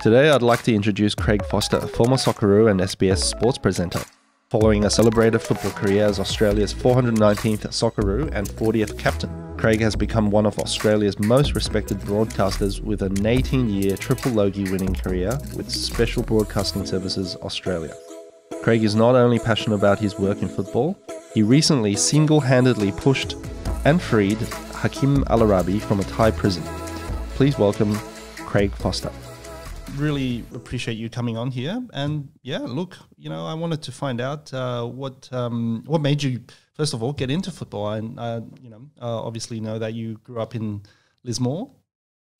Today I'd like to introduce Craig Foster, former Socceroo and SBS sports presenter. Following a celebrated football career as Australia's 419th Socceroo and 40th captain, Craig has become one of Australia's most respected broadcasters with an 18-year triple Logie winning career with Special Broadcasting Services Australia. Craig is not only passionate about his work in football, he recently single-handedly pushed and freed Hakeem Al-araibi from a Thai prison. Please welcome Craig Foster. Really appreciate you coming on here, and yeah, look, I wanted to find out what made you, first of all, get into football. And obviously know that you grew up in Lismore,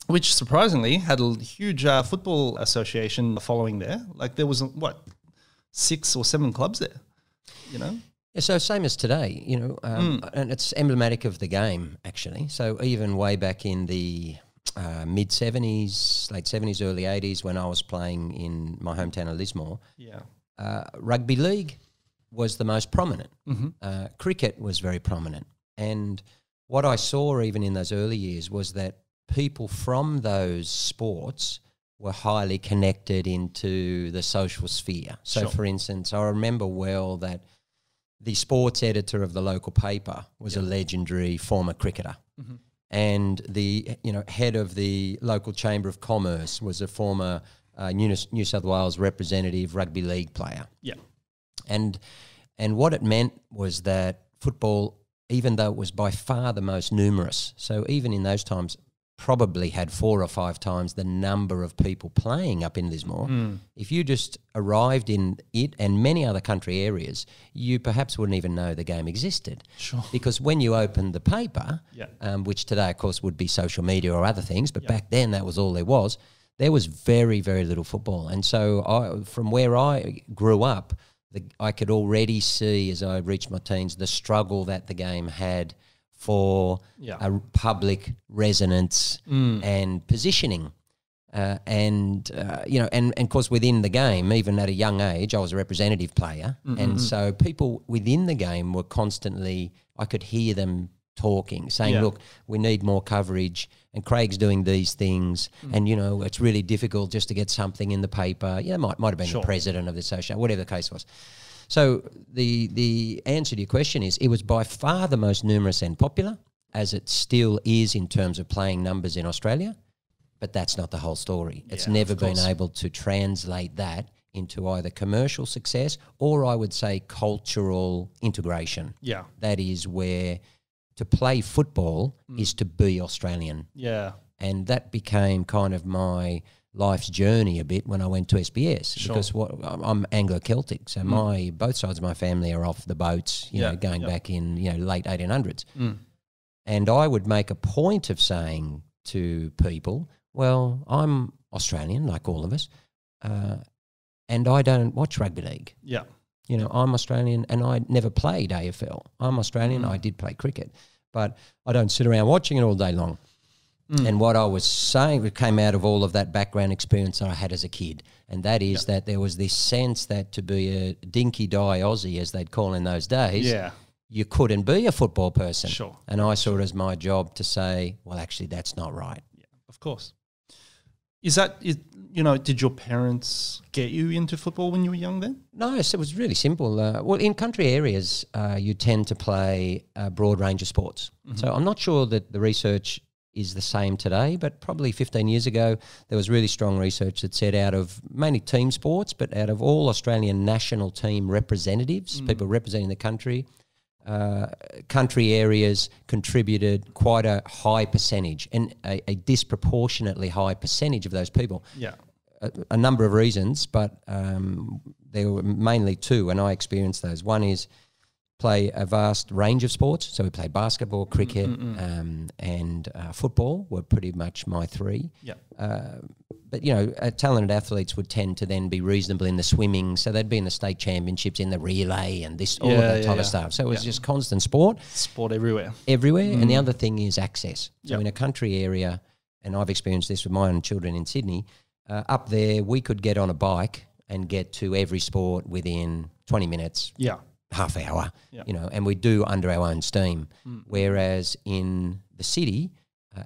which surprisingly had a huge football association following there. Like there was 6 or 7 clubs there, Yeah, so same as today, and it's emblematic of the game actually. So even way back in the mid-70s, late 70s, early 80s, when I was playing in my hometown of Lismore, rugby league was the most prominent. Mm-hmm. Cricket was very prominent. And what I saw even in those early years was that people from those sports were highly connected into the social sphere. So, for instance, I remember well that the sports editor of the local paper was a legendary former cricketer. Mm-hmm. And the head of the local Chamber of Commerce was a former New South Wales representative rugby league player. Yeah, and what it meant was that football, even though it was by far the most numerous, so even in those times, probably had 4 or 5 times the number of people playing up in Lismore. If you just arrived in it and many other country areas, you perhaps wouldn't even know the game existed. Sure. Because when you opened the paper, which today, of course, would be social media or other things, but back then that was all there was very, very little football. And so from where I grew up, I could already see as I reached my teens the struggle that the game had for a public resonance and positioning. And of course within the game, even at a young age, I was a representative player. Mm-hmm. And so people within the game were constantly, I could hear them talking, saying, look, we need more coverage and Craig's doing these things. And, it's really difficult just to get something in the paper. Might have been the president of the association, whatever the case was. So the answer to your question is it was by far the most numerous and popular, as it still is in terms of playing numbers in Australia, but that's not the whole story. It's never been able to translate that into either commercial success or I would say cultural integration. Yeah. That is where to play football is to be Australian. Yeah. And that became kind of my life's journey a bit when I went to SBS because I'm Anglo-Celtic, so both sides of my family are off the boats, going back in late 1800s. And I would make a point of saying to people, well, I'm Australian like all of us, and I don't watch rugby league. Yeah. I'm Australian and I never played AFL. I'm Australian, I did play cricket, but I don't sit around watching it all day long. And what I was saying, it came out of all of that background experience that I had as a kid, and that is that there was this sense that to be a dinky-die Aussie, as they'd call in those days, you couldn't be a football person. Sure. And I saw it as my job to say, well, actually, that's not right. Yeah, of course. Did your parents get you into football when you were young then? No, so it was really simple. Well, in country areas, you tend to play a broad range of sports. Mm-hmm. So I'm not sure that the research is the same today, but probably 15 years ago, there was really strong research that said out of mainly team sports, but out of all Australian national team representatives, people representing the country, country areas contributed quite a high percentage and a disproportionately high percentage of those people. Yeah. A number of reasons, but there were mainly 2, and I experienced those. One is play a vast range of sports. So we played basketball, cricket, and football were pretty much my 3. Yeah. But, talented athletes would tend to then be reasonable in the swimming. So they'd be in the state championships, in the relay and all of that type of stuff. So it was just constant sport. Sport everywhere. Everywhere. And the other thing is access. So in a country area, and I've experienced this with my own children in Sydney, up there we could get on a bike and get to every sport within 20 minutes. Yeah. Half hour, and we do under our own steam. Whereas in the city,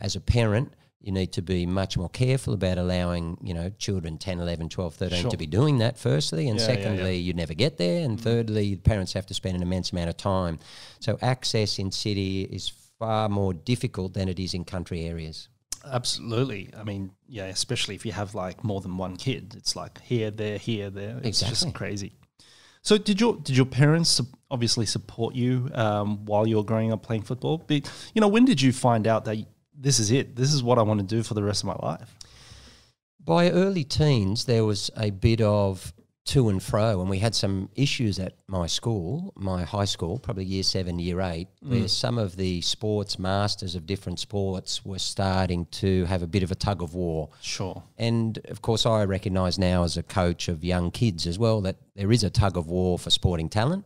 as a parent, You need to be much more careful about allowing, children 10, 11, 12, 13 to be doing that firstly. And secondly, you never get there. And thirdly, parents have to spend an immense amount of time. So access in city is far more difficult than it is in country areas. Absolutely. I mean, yeah, especially if you have like more than one kid. It's like here, there. It's just crazy. So did your parents obviously support you while you were growing up playing football? But, when did you find out that this is it? This is what I want to do for the rest of my life? By early teens, there was a bit of to and fro, and we had some issues at my school, my high school, probably year 7, year 8, where some of the sports masters of different sports were starting to have a bit of a tug of war. Sure. And, of course, I recognise now as a coach of young kids as well that there is a tug of war for sporting talent.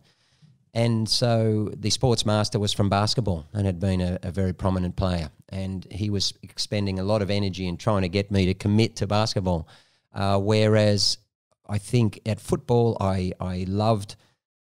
And so the sports master was from basketball and had been a very prominent player. And he was expending a lot of energy in trying to get me to commit to basketball, whereas I think at football I loved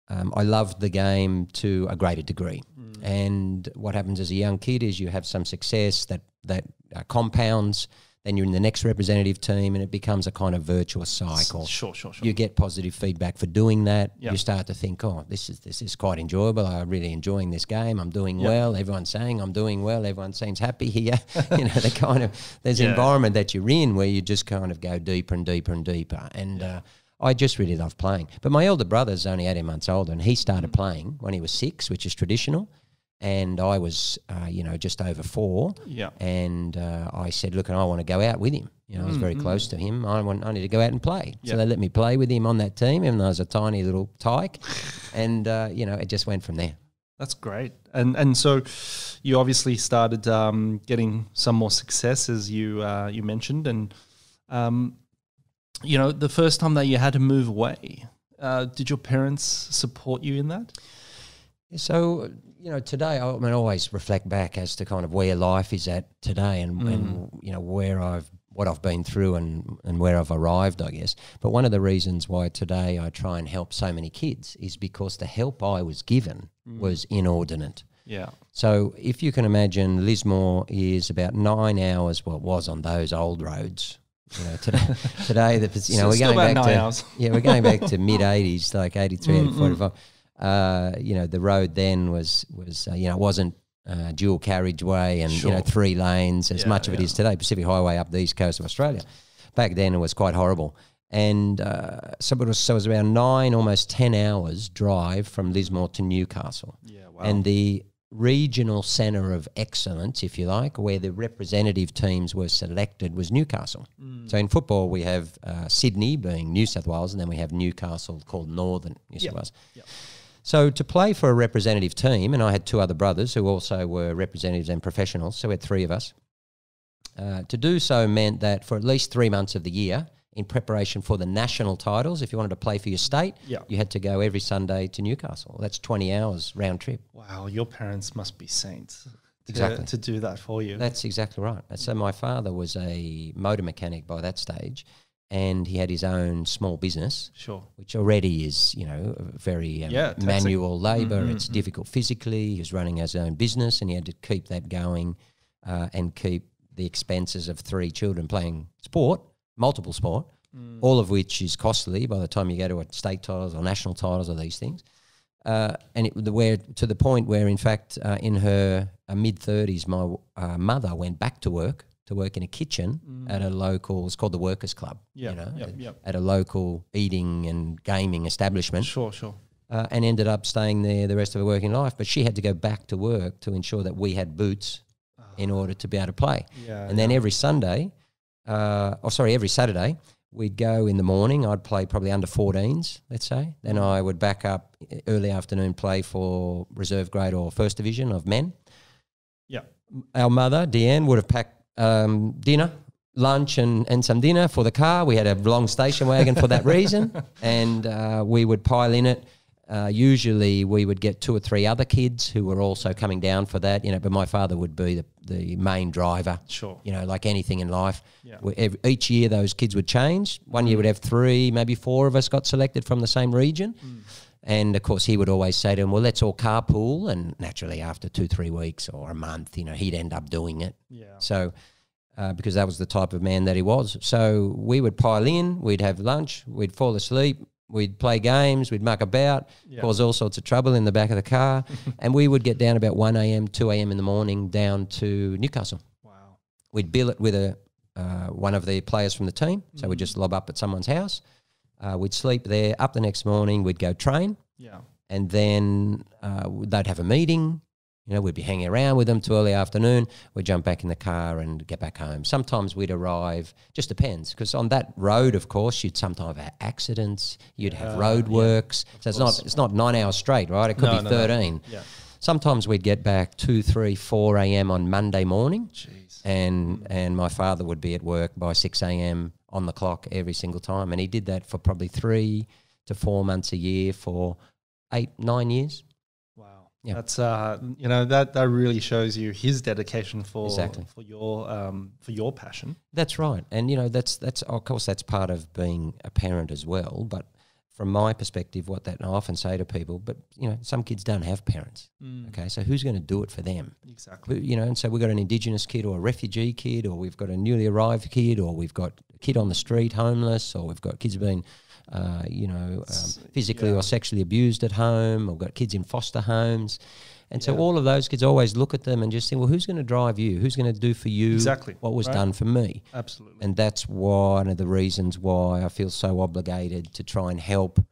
the game to a greater degree. And what happens as a young kid is you have some success that compounds. Then you're in the next representative team and it becomes a kind of virtuous cycle. Sure. You get positive feedback for doing that. Yep. You start to think, this is quite enjoyable. I'm really enjoying this game. I'm doing well. Everyone's saying I'm doing well. Everyone seems happy here. There's an environment that you're in where you just kind of go deeper and deeper and deeper. And I just really love playing. But my elder brother's only 18 months older and he started playing when he was 6, which is traditional. And I was, just over 4. Yeah. And I said, look, I want to go out with him. I was very close to him. I need to go out and play. So they let me play with him on that team, even though I was a tiny little tyke. And, it just went from there. That's great. And so you obviously started getting some more success, as you mentioned. And, the first time that you had to move away, did your parents support you in that? So, today, I always reflect back as to kind of where life is at today and what I've been through and where I've arrived, I guess. But one of the reasons why today I try and help so many kids is because the help I was given was inordinate. Yeah. So if you can imagine, Lismore is about 9 hours, well, it was on those old roads. Today we're going back to 9 hours. we're going back to mid 80s, like 83, 45. The road then was it wasn't dual carriageway and 3 lanes as much of it is today. Pacific Highway up the east coast of Australia. Back then it was quite horrible, and so it was around 9, almost 10 hours drive from Lismore to Newcastle. Yeah, wow. And the regional centre of excellence, if you like, where the representative teams were selected was Newcastle. So in football we have Sydney being New South Wales, and then we have Newcastle called Northern New South Wales. Yep. So to play for a representative team, and I had 2 other brothers who also were representatives and professionals, so we had 3 of us. To do so meant that for at least 3 months of the year, in preparation for the national titles, if you wanted to play for your state, you had to go every Sunday to Newcastle. That's 20 hours round trip. Wow, your parents must be saints to do that for you. That's exactly right. So my father was a motor mechanic by that stage, and he had his own small business, which already is, very manual labour. It's difficult physically. He was running his own business, and he had to keep that going and keep the expenses of 3 children playing sport, multiple sport, all of which is costly by the time you go to state titles or national titles or these things. And to the point where, in fact, in her mid-30s, my mother went back to work in a kitchen at a local, it's called the Workers Club, at a local eating and gaming establishment. Sure. And ended up staying there the rest of her working life. But she had to go back to work to ensure that we had boots in order to be able to play. And then every Saturday, we'd go in the morning. I'd play probably under 14s, let's say. Then I would back up early afternoon, play for reserve grade or first division of men. Yeah. Our mother, Deanne, would have packed dinner, lunch and some dinner for the car. We had a long station wagon for that reason, and we would pile in it. Usually we would get 2 or 3 other kids who were also coming down for that, but my father would be the main driver. Sure. Like anything in life. Yeah. Each year those kids would change. One year would have 3, maybe 4 of us got selected from the same region. And, of course, he would always say to them, well, let's all carpool. And naturally after 2-3 weeks or a month, he'd end up doing it. Yeah. So because that was the type of man that he was. So we would pile in, we'd have lunch, we'd fall asleep, we'd play games, we'd muck about, cause all sorts of trouble in the back of the car, and we would get down about 1 a.m., 2 a.m. in the morning down to Newcastle. Wow. We'd bill it with one of the players from the team, so we'd just lob up at someone's house. We'd sleep there, up the next morning, we'd go train, and then they'd have a meeting. You know, we'd be hanging around with them till early afternoon. We'd jump back in the car and get back home. Sometimes we'd arrive, just depends, because on that road, of course, you'd sometimes have accidents, you'd have road works. So it's not 9 hours straight, right? It could be 13. Yeah. Sometimes we'd get back 2, 3, 4 a.m. on Monday morning. Jeez. And my father would be at work by 6 a.m. on the clock every single time. And he did that for probably 3 to 4 months a year for 8, 9 years. Yeah. That's that really shows you his dedication for your passion. That's right, and that's of course that's part of being a parent as well. But from my perspective, I often say to people, but some kids don't have parents. Okay, so who's going to do it for them? Exactly. And so we've got an indigenous kid or a refugee kid, or we've got a newly arrived kid, or we've got a kid on the street homeless, or we've got kids who've been physically or sexually abused at home, or we've got kids in foster homes. And so all of those kids always look at them and just think, well, who's going to drive you? Who's going to do for you what was done for me? Absolutely. And that's one of the reasons why I feel so obligated to try and help,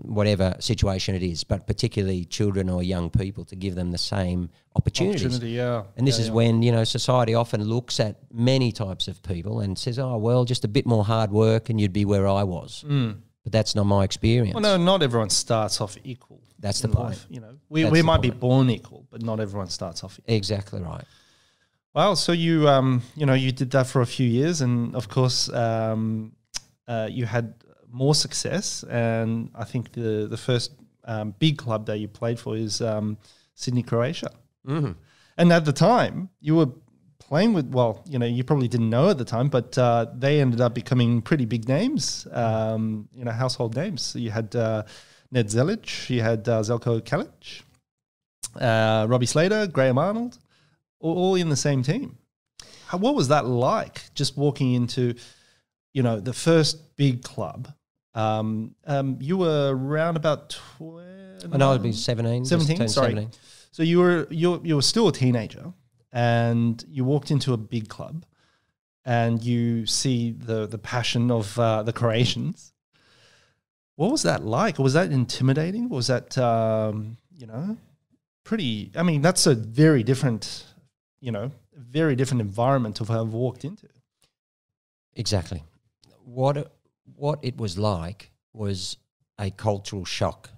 whatever situation it is, but particularly children or young people, to give them the same opportunities. And this is when, society often looks at many types of people and says, oh, well, just a bit more hard work and you'd be where I was. But that's not my experience. Well, no, not everyone starts off equal. That's the point. We might be born equal, but not everyone starts off equal. Exactly right. Well, so you did that for a few years, and of course you had more success, and I think the first big club that you played for is Sydney, Croatia. Mm-hmm. And at the time, you were playing with, you probably didn't know at the time, but they ended up becoming pretty big names, household names. So you had Ned Zelic, you had Zelko Kalic, Robbie Slater, Graham Arnold, all in the same team. What was that like, just walking into, the first big club? You were around about 12. I know it'd be 17. 17, sorry. 17. So you were still a teenager, and you walked into a big club, and you see the passion of the Croatians. What was that like? Was that intimidating? Was that pretty? I mean, that's a very different environment to have walked into. Exactly. What it was like was a cultural shock,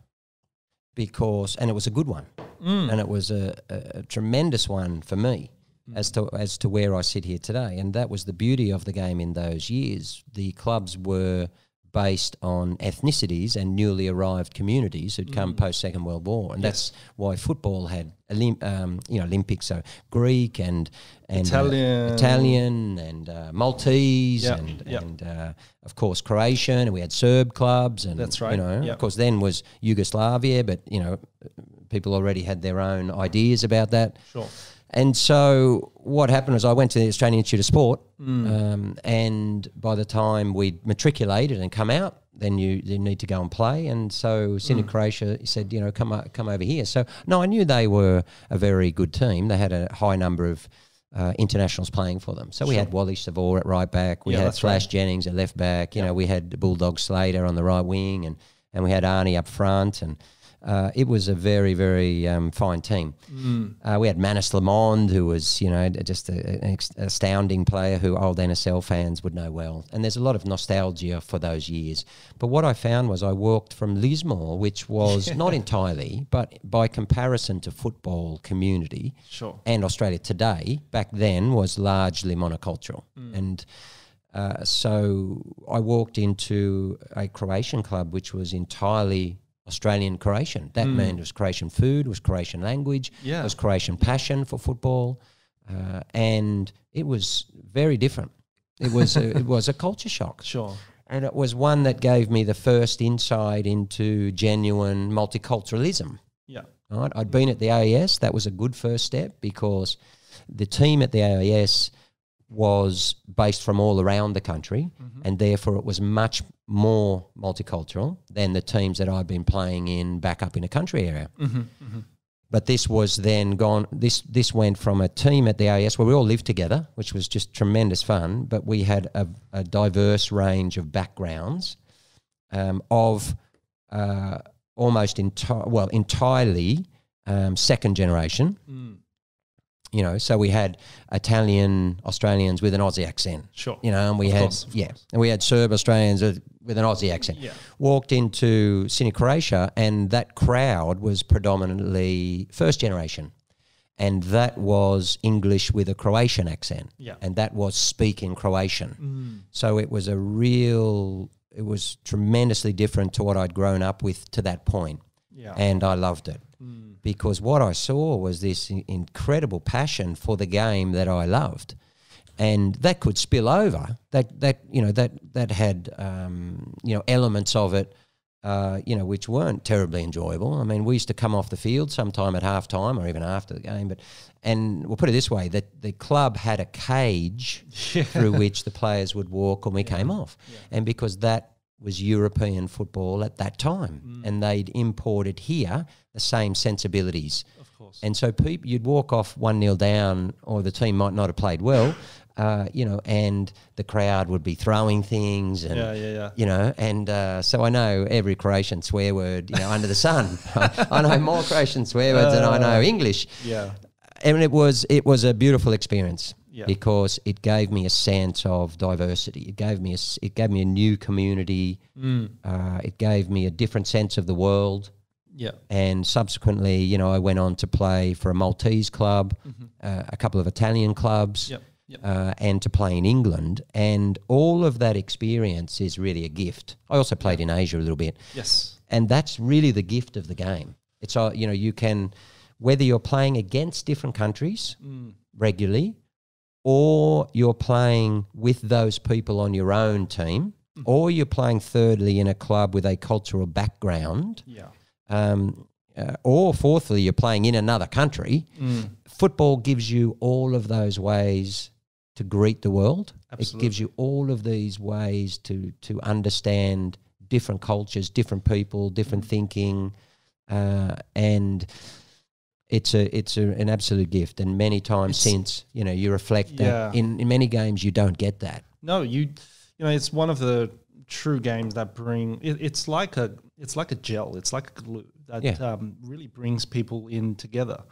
and it was a good one, and it was a tremendous one for me as to where I sit here today. And that was the beauty of the game in those years. The clubs were based on ethnicities and newly arrived communities who'd come post-Second World War. And that's why football had Olympics, so Greek and Italian and Maltese and of course Croatian, and we had Serb clubs, and that's right. Of course then was Yugoslavia, but people already had their own ideas about that. Sure. And so what happened was I went to the Australian Institute of Sport, and by the time we'd matriculated and come out, then you need to go and play. And so Sydney Croatia said, come over here. So, no, I knew they were a very good team. They had a high number of internationals playing for them. So we had Wally Savor at right back. We had Flash Jennings at left back. We had Bulldog Slater on the right wing, and we had Arnie up front, and it was a very, very fine team. We had Manus Lamond, who was, just an astounding player who old NSL fans would know well. And there's a lot of nostalgia for those years. But what I found was I walked from Lismore, which was not entirely, but by comparison to football community and Australia today, back then was largely monocultural. And so I walked into a Croatian club which was entirely Australian Croatian. That meant it was Croatian food, was Croatian language, was Croatian passion for football, and it was very different. It was a culture shock. Sure. And it was one that gave me the first insight into genuine multiculturalism. Yeah. Right? I'd been at the AES. That was a good first step because the team at the AIS was based from all around the country, and therefore it was much more multicultural than the teams that I'd been playing in back up in a country area. But this was then gone. This went from a team at the AIS where we all lived together, which was just tremendous fun. But we had a diverse range of backgrounds, of almost entirely second generation. You know, so we had Italian Australians with an Aussie accent. Sure. You know, and we had and we had Serb Australians with an Aussie accent. Yeah. Walked into Sydney, Croatia, and that crowd was predominantly first generation, and that was English with a Croatian accent. Yeah. And that was speaking Croatian. So it was it was tremendously different to what I'd grown up with to that point. Yeah. And I loved it. Because what I saw was this incredible passion for the game that I loved, and that could spill over. That had elements of it, which weren't terribly enjoyable. I mean, we used to come off the field sometime at halftime or even after the game, and we'll put it this way: that the club had a cage through which the players would walk when we came off, and because that was European football at that time, and they'd imported here the same sensibilities. Of course. And so you'd walk off 1-0 down, or the team might not have played well, and the crowd would be throwing things, and so I know every Croatian swear word under the sun. I know more Croatian swear words than I know English. Yeah. And it was a beautiful experience. Yeah. Because it gave me a sense of diversity. It gave me a new community. It gave me a different sense of the world. Yeah. And subsequently, I went on to play for a Maltese club, a couple of Italian clubs, and to play in England. And all of that experience is really a gift. I also played in Asia a little bit. Yes. And that's really the gift of the game. It's you can, whether you're playing against different countries regularly, or you're playing with those people on your own team, or you're playing thirdly in a club with a cultural background, or fourthly you're playing in another country. Football gives you all of those ways to greet the world. Absolutely. It gives you all of these ways to understand different cultures, different people, different thinking, and it's an absolute gift. And many times since, you reflect that in many games you don't get that. No, it's one of the true games that bring it's like a gel, it's like a glue that really brings people in together.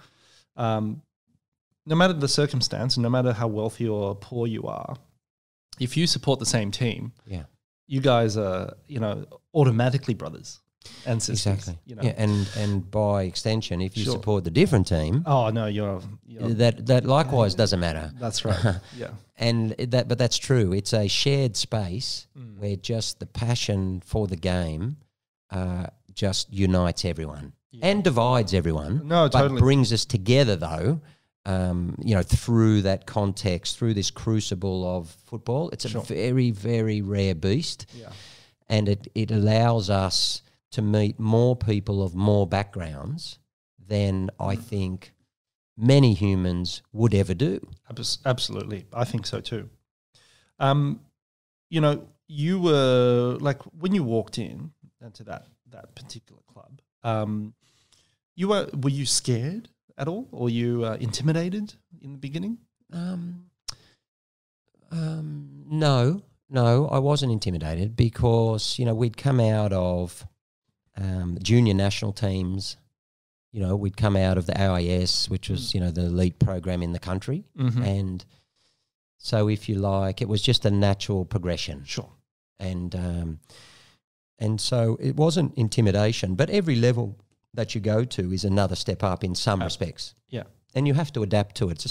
No matter the circumstance, no matter how wealthy or poor you are, if you support the same team, you guys are automatically brothers and sisters. Exactly. Yeah, and by extension, if you support the different team, you're that likewise doesn't matter. That's right. Yeah. But that's true. It's a shared space where just the passion for the game just unites everyone and divides everyone. No, totally. But brings us together though. Through that context, through this crucible of football. It's a very, very rare beast. Yeah. And it allows us to meet more people of more backgrounds than I think many humans would ever do. Absolutely. I think so too. You were like, when you walked in into that particular club, were you scared at all, or you intimidated in the beginning? No, I wasn't intimidated because, we'd come out of junior national teams. We'd come out of the AIS, which was, the elite program in the country. And so, if you like, it was just a natural progression. Sure. And so it wasn't intimidation, but every level that you go to is another step up in some respects. Yeah. And you have to adapt to it. It's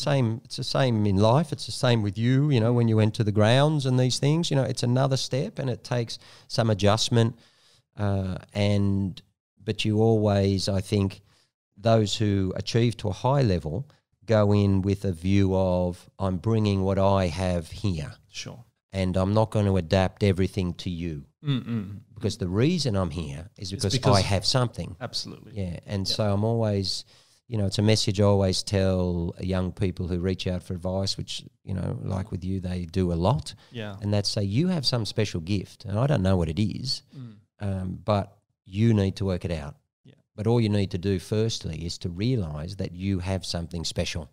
the same in life. It's the same with you, when you enter the grounds and these things, it's another step and it takes some adjustment. But you always, I think, those who achieve to a high level go in with a view of, I'm bringing what I have here. Sure. And I'm not going to adapt everything to you. Because the reason I'm here is because I have something. Absolutely. Yeah. And so I'm always, you know, it's a message I always tell young people who reach out for advice, which, you know, like with you, they do a lot. Yeah. And that's say, you have some special gift, and I don't know what it is, but you need to work it out. Yeah. But all you need to do firstly is to realise that you have something special.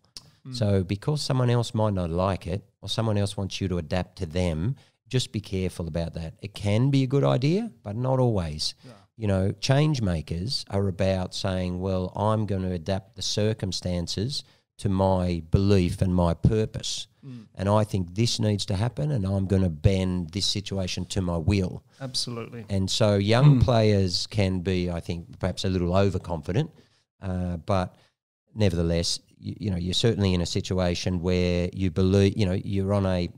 So because someone else might not like it, or someone else wants you to adapt to them, just be careful about that. It can be a good idea, but not always. Yeah. You know, change makers are about saying, well, I'm going to adapt the circumstances to my belief and my purpose. And I think this needs to happen, and I'm going to bend this situation to my will. Absolutely. And so young players can be, I think, perhaps a little overconfident, but nevertheless, you know, you're certainly in a situation where you believe, you know, you're on a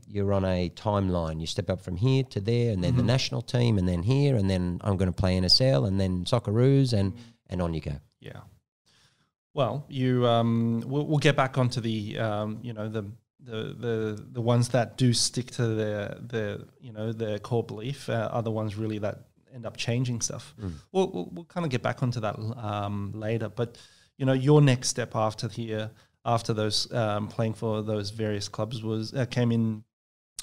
timeline. You step up from here to there, and then the national team, and then here, and then I'm going to play NSL, and then Socceroos, and on you go. Yeah. Well, you we'll get back onto the you know, the ones that do stick to their you know, their core belief are the ones really that end up changing stuff. We'll kind of get back onto that later, but. You know, your next step after those playing for those various clubs came in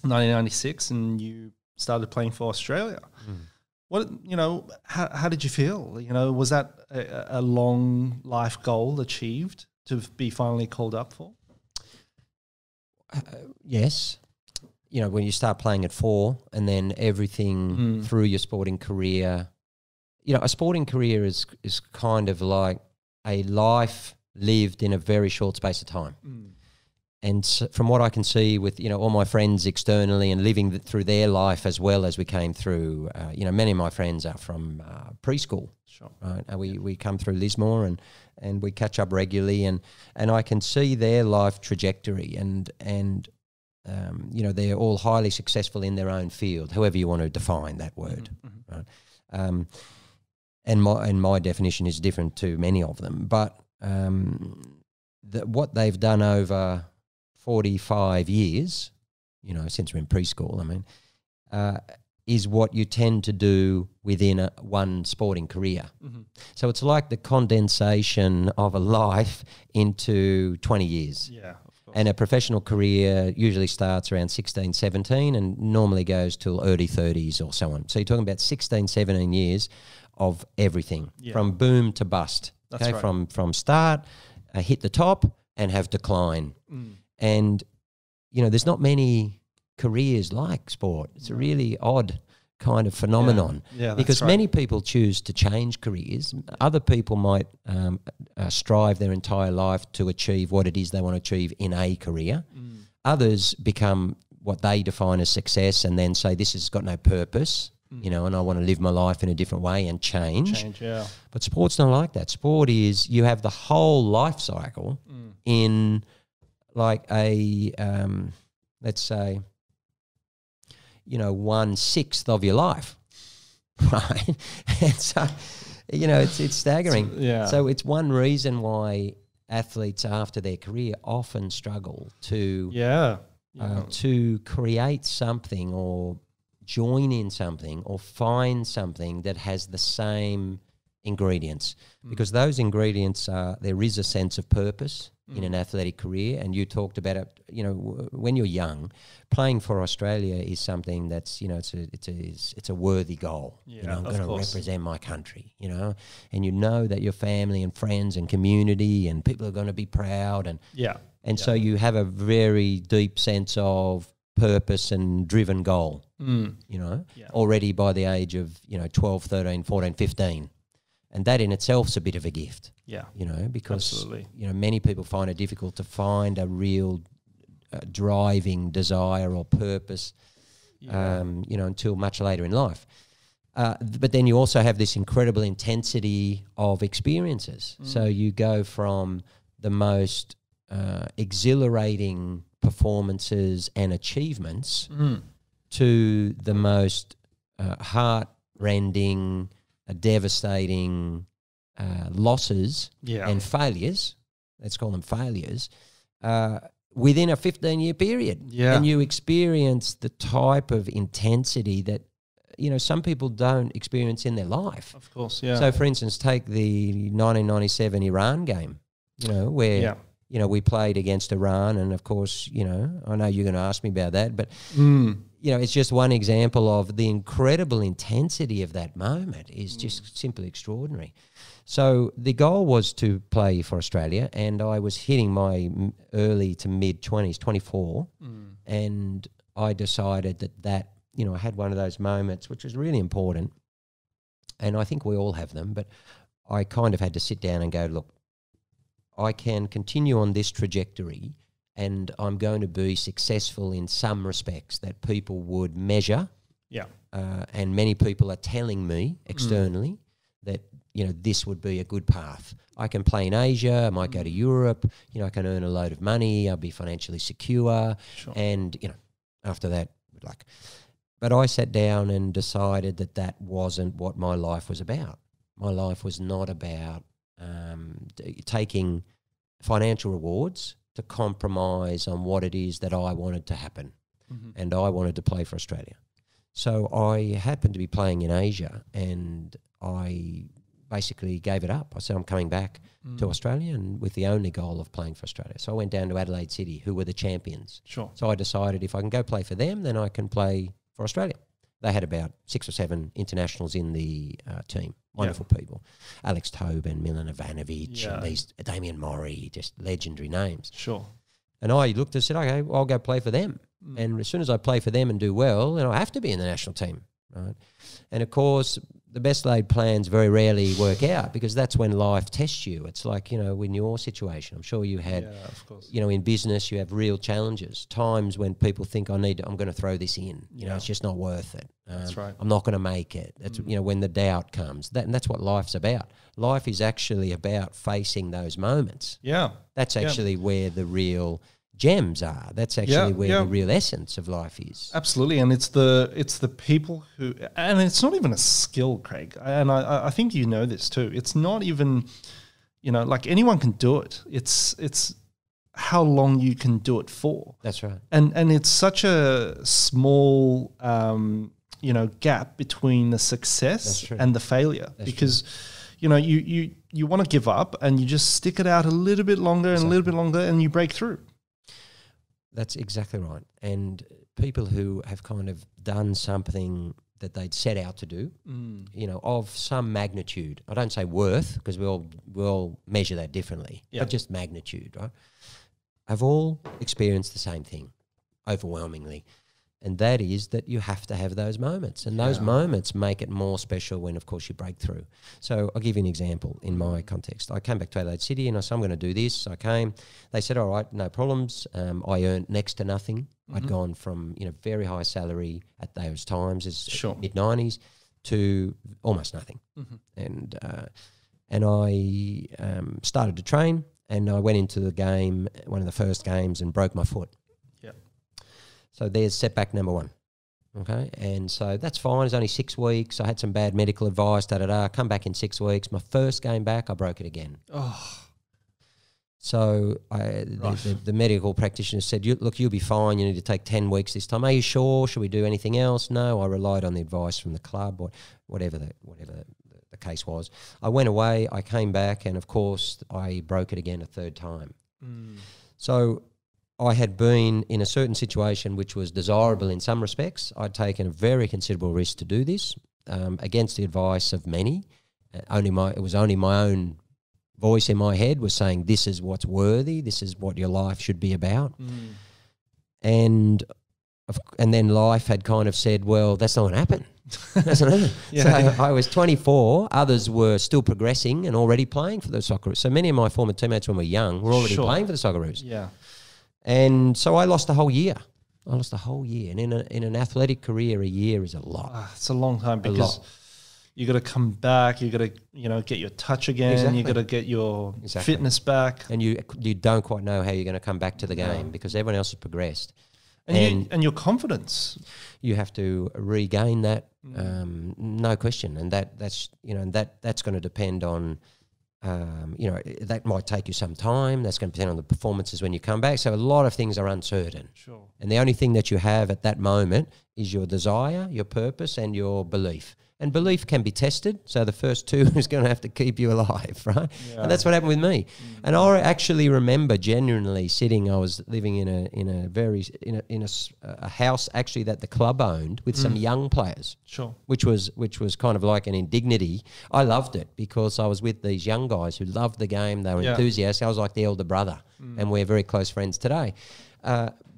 1996, and you started playing for Australia. What, you know, how did you feel? You know, was that a long life goal achieved to be finally called up for? Yes. You know, when you start playing at 4, and then everything through your sporting career, you know, a sporting career is kind of like a life lived in a very short space of time. And so from what I can see with, you know, all my friends externally and living through their life as well as we came through, you know, many of my friends are from preschool. Sure. Right? We come through Lismore and we catch up regularly, and I can see their life trajectory, and you know, they're all highly successful in their own field, however you want to define that word. Right? And my definition is different to many of them, but what they've done over 45 years, you know, since we're in preschool, I mean, is what you tend to do within one sporting career. So it's like the condensation of a life into 20 years. Yeah, of course. And a professional career usually starts around 16, 17 and normally goes till early 30s or so on. So you're talking about 16, 17 years of everything, from boom to bust. That's right. From start, hit the top and have decline. And, you know, there's not many careers like sport. It's a really odd kind of phenomenon. Yeah, because many people choose to change careers. Other people might strive their entire life to achieve what it is they want to achieve in a career. Others become what they define as success and then say, this has got no purpose. You know, and I want to live my life in a different way and change. Yeah. But sport's not like that. Sport is, you have the whole life cycle in like a, let's say, you know, 1/6 of your life, right? And so, you know, it's staggering. So it's one reason why athletes after their career often struggle to create something or join in something or find something that has the same ingredients, because those ingredients are, there is a sense of purpose in an athletic career. And you talked about it, you know, when you're young, playing for Australia is something that's, you know, it's a worthy goal. You know, I'm going to represent my country, you know, and you know that your family and friends and community and people are going to be proud, and so you have a very deep sense of purpose and driven goal, you know, already by the age of, you know, 12, 13, 14, 15. And that in itself is a bit of a gift, you know, because, you know, many people find it difficult to find a real driving desire or purpose, you know, until much later in life. But then you also have this incredible intensity of experiences. So you go from the most exhilarating performances and achievements to the most heart-rending, devastating losses and failures, let's call them failures, within a 15-year period. And you experience the type of intensity that, you know, some people don't experience in their life. Of course, So, for instance, take the 1997 Iran game. where we played against Iran, and of course, I know you're going to ask me about that, but it's just one example of the incredible intensity of that moment is just simply extraordinary. So the goal was to play for Australia, and I was hitting my early to mid-20s, 24, and I decided that I had one of those moments which was really important, and I think we all have them, but I kind of had to sit down and go, look, I can continue on this trajectory and I'm going to be successful in some respects that people would measure. Yeah. And many people are telling me externally that, this would be a good path. I can play in Asia, I might go to Europe, I can earn a load of money, I'll be financially secure. Sure. And, after that, good luck. But I sat down and decided that wasn't what my life was about. My life was not about taking financial rewards to compromise on what it is that I wanted to happen. And I wanted to play for Australia. So I happened to be playing in Asia, and I basically gave it up. I said, I'm coming back to Australia, and with the only goal of playing for Australia. So I went down to Adelaide City, who were the champions. Sure. So I decided if I can go play for them, then I can play for Australia. They had about 6 or 7 internationals in the team. Wonderful people. Alex Tobin, Milan Ivanovic, and these Damien Morey, just legendary names. Sure. And I looked and said, okay, well, I'll go play for them. And as soon as I play for them and do well, then I have to be in the national team, right? And, of course, the best laid plans very rarely work out because that's when life tests you. It's like, in your situation, I'm sure you had, of course. In business you have real challenges, times when people think I'm going to throw this in. It's just not worth it. That's right. I'm not going to make it. That's, when the doubt comes. And that's what life's about. Life is actually about facing those moments. Yeah. That's actually where the real gems are. That's actually where the real essence of life is. Absolutely, and it's the people who, and it's not even a skill, Craig. And I think this too. It's not even, like anyone can do it. It's how long you can do it for. That's right. And it's such a small gap between the success and the failure. That's because you want to give up and you just stick it out a little bit longer and a little bit longer and you break through. That's exactly right. And people who have kind of done something that they'd set out to do, of some magnitude. I don't say worth because we all measure that differently, but just magnitude, right? Have all experienced the same thing overwhelmingly. And that is that you have to have those moments. And those moments make it more special when, of course, you break through. So I'll give you an example in my context. I came back to Adelaide City and I said, I'm going to do this. I came. They said, all right, no problems. I earned next to nothing. I'd gone from, very high salary at those times, as mid-90s, to almost nothing. And I started to train, and I went into the game, one of the first games, and broke my foot. So there's setback number 1, okay? And so that's fine. It's only 6 weeks. I had some bad medical advice, come back in 6 weeks. My first game back, I broke it again. So the medical practitioner said, look, you'll be fine. You need to take 10 weeks this time. Are you sure? Should we do anything else? No, I relied on the advice from the club or whatever the case was. I went away. I came back, and, of course, I broke it again a third time. So I had been in a certain situation which was desirable in some respects. I'd taken a very considerable risk to do this against the advice of many. It was only my own voice in my head was saying, this is what's worthy, this is what your life should be about. And then life had kind of said, well, that's not going to happen. That's not happen. So I was 24, others were still progressing and already playing for the Socceroos. So many of my former teammates when we were young were already playing for the Socceroos. Yeah. And so I lost a whole year. And in an athletic career, a year is a lot. It's a long time because you got to come back. You got to get your touch again. Exactly. You got to get your fitness back. And you don't quite know how you're going to come back to the game because everyone else has progressed. And your confidence. You have to regain that, no question. And that's going to depend on. That might take you some time. That's going to depend on the performances when you come back. So a lot of things are uncertain. Sure. And the only thing that you have at that moment is your desire, your purpose, and your belief. And belief can be tested, so the first two is going to have to keep you alive, right? Yeah. And that's what happened with me. And I actually remember genuinely sitting. I was living in a house actually that the club owned with some young players. Sure. Which was kind of like an indignity. I loved it because I was with these young guys who loved the game. They were enthusiasts. I was like the elder brother, and we're very close friends today.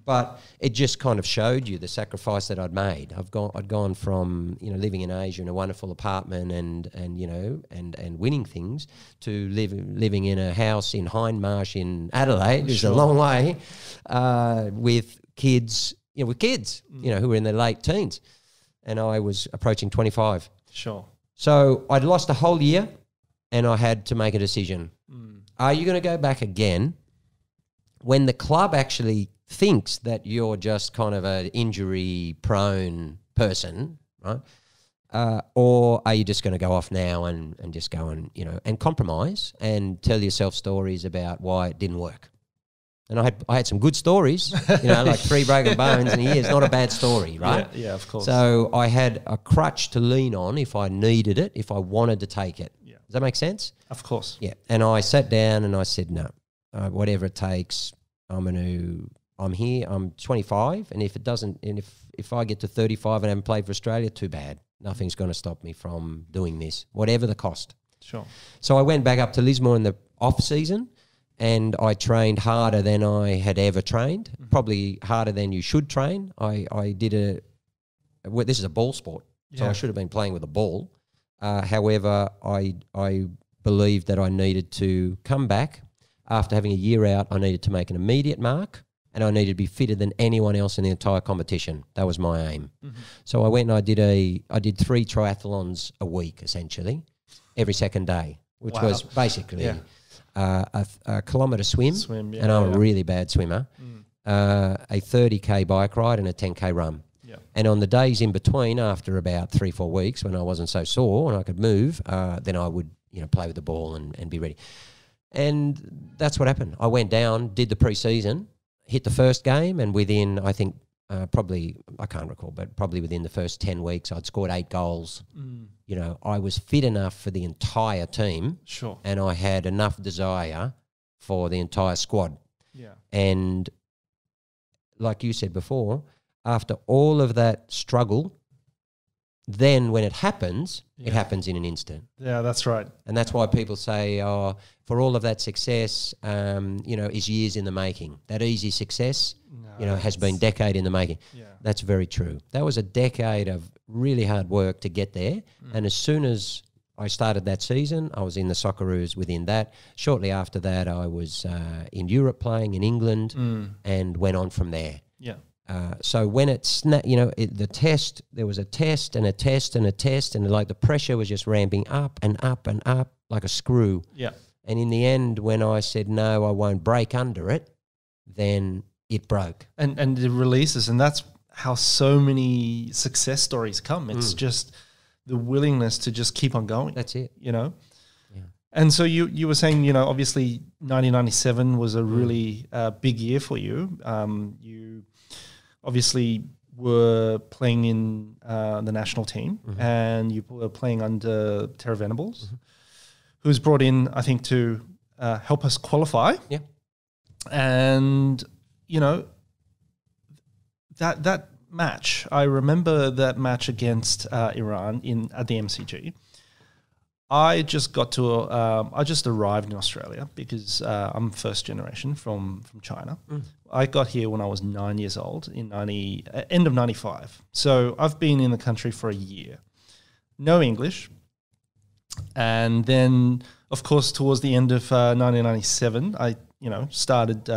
But it just kind of showed you the sacrifice that I'd made. I'd gone from living in Asia in a wonderful apartment and winning things to living in a house in Hindmarsh in Adelaide, which is a long way, with kids, who were in their late teens, and I was approaching 25. Sure. So I'd lost a whole year, and I had to make a decision. Are you going to go back again when the club actually thinks that you're just kind of an injury-prone person, right? Or are you just going to go off now and just go and compromise and tell yourself stories about why it didn't work? And I had some good stories, like 3 broken bones in a year. It's not a bad story, right? Yeah, of course. So I had a crutch to lean on if I needed it, if I wanted to take it. Yeah. Does that make sense? Of course. Yeah. And I sat down and I said, no, whatever it takes, I'm here, I'm 25, and if I get to 35 and haven't played for Australia, too bad. Nothing's going to stop me from doing this, whatever the cost. Sure. So I went back up to Lismore in the off-season, and I trained harder than I had ever trained, probably harder than you should train. I did this is a ball sport, so I should have been playing with a ball. However, I believed that I needed to come back. After having a year out, I needed to make an immediate mark, and I needed to be fitter than anyone else in the entire competition. That was my aim. So I went and I did 3 triathlons a week, essentially, every second day, which was basically a kilometre swim, and I'm a really bad swimmer, a 30K bike ride and a 10K run. Yeah. And on the days in between, after about 3-4 weeks, when I wasn't so sore and I could move, then I would play with the ball and be ready. And that's what happened. I went down, did the pre-season, hit the first game, and within, I think, probably, I can't recall, but probably within the first 10 weeks, I'd scored 8 goals. I was fit enough for the entire team. Sure. And I had enough desire for the entire squad. Yeah. And like you said before, after all of that struggle, then when it happens in an instant. Yeah, that's right. And that's why people say, for all of that success, is years in the making. That easy success, has been decade in the making. Yeah. That's very true. That was a decade of really hard work to get there. And as soon as I started that season, I was in the Socceroos within that. Shortly after that, I was in Europe playing in England and went on from there. Yeah. So when the test, there was a test and a test and a test, and like the pressure was just ramping up and up and up like a screw. Yeah. And in the end, when I said, no, I won't break under it, then it broke. And it releases, and that's how so many success stories come. It's just the willingness to just keep on going. That's it. Yeah. And so you were saying, obviously 1997 was a really big year for you. You obviously were playing in the national team, and you were playing under Terra Venables, who was brought in, I think, to help us qualify. Yeah. And, that match, I remember that match against Iran at the MCG. I just arrived in Australia because I'm first generation from China. I got here when I was 9 years old in end of 95. So I've been in the country for a year. No English. And then, of course, towards the end of 1997, I started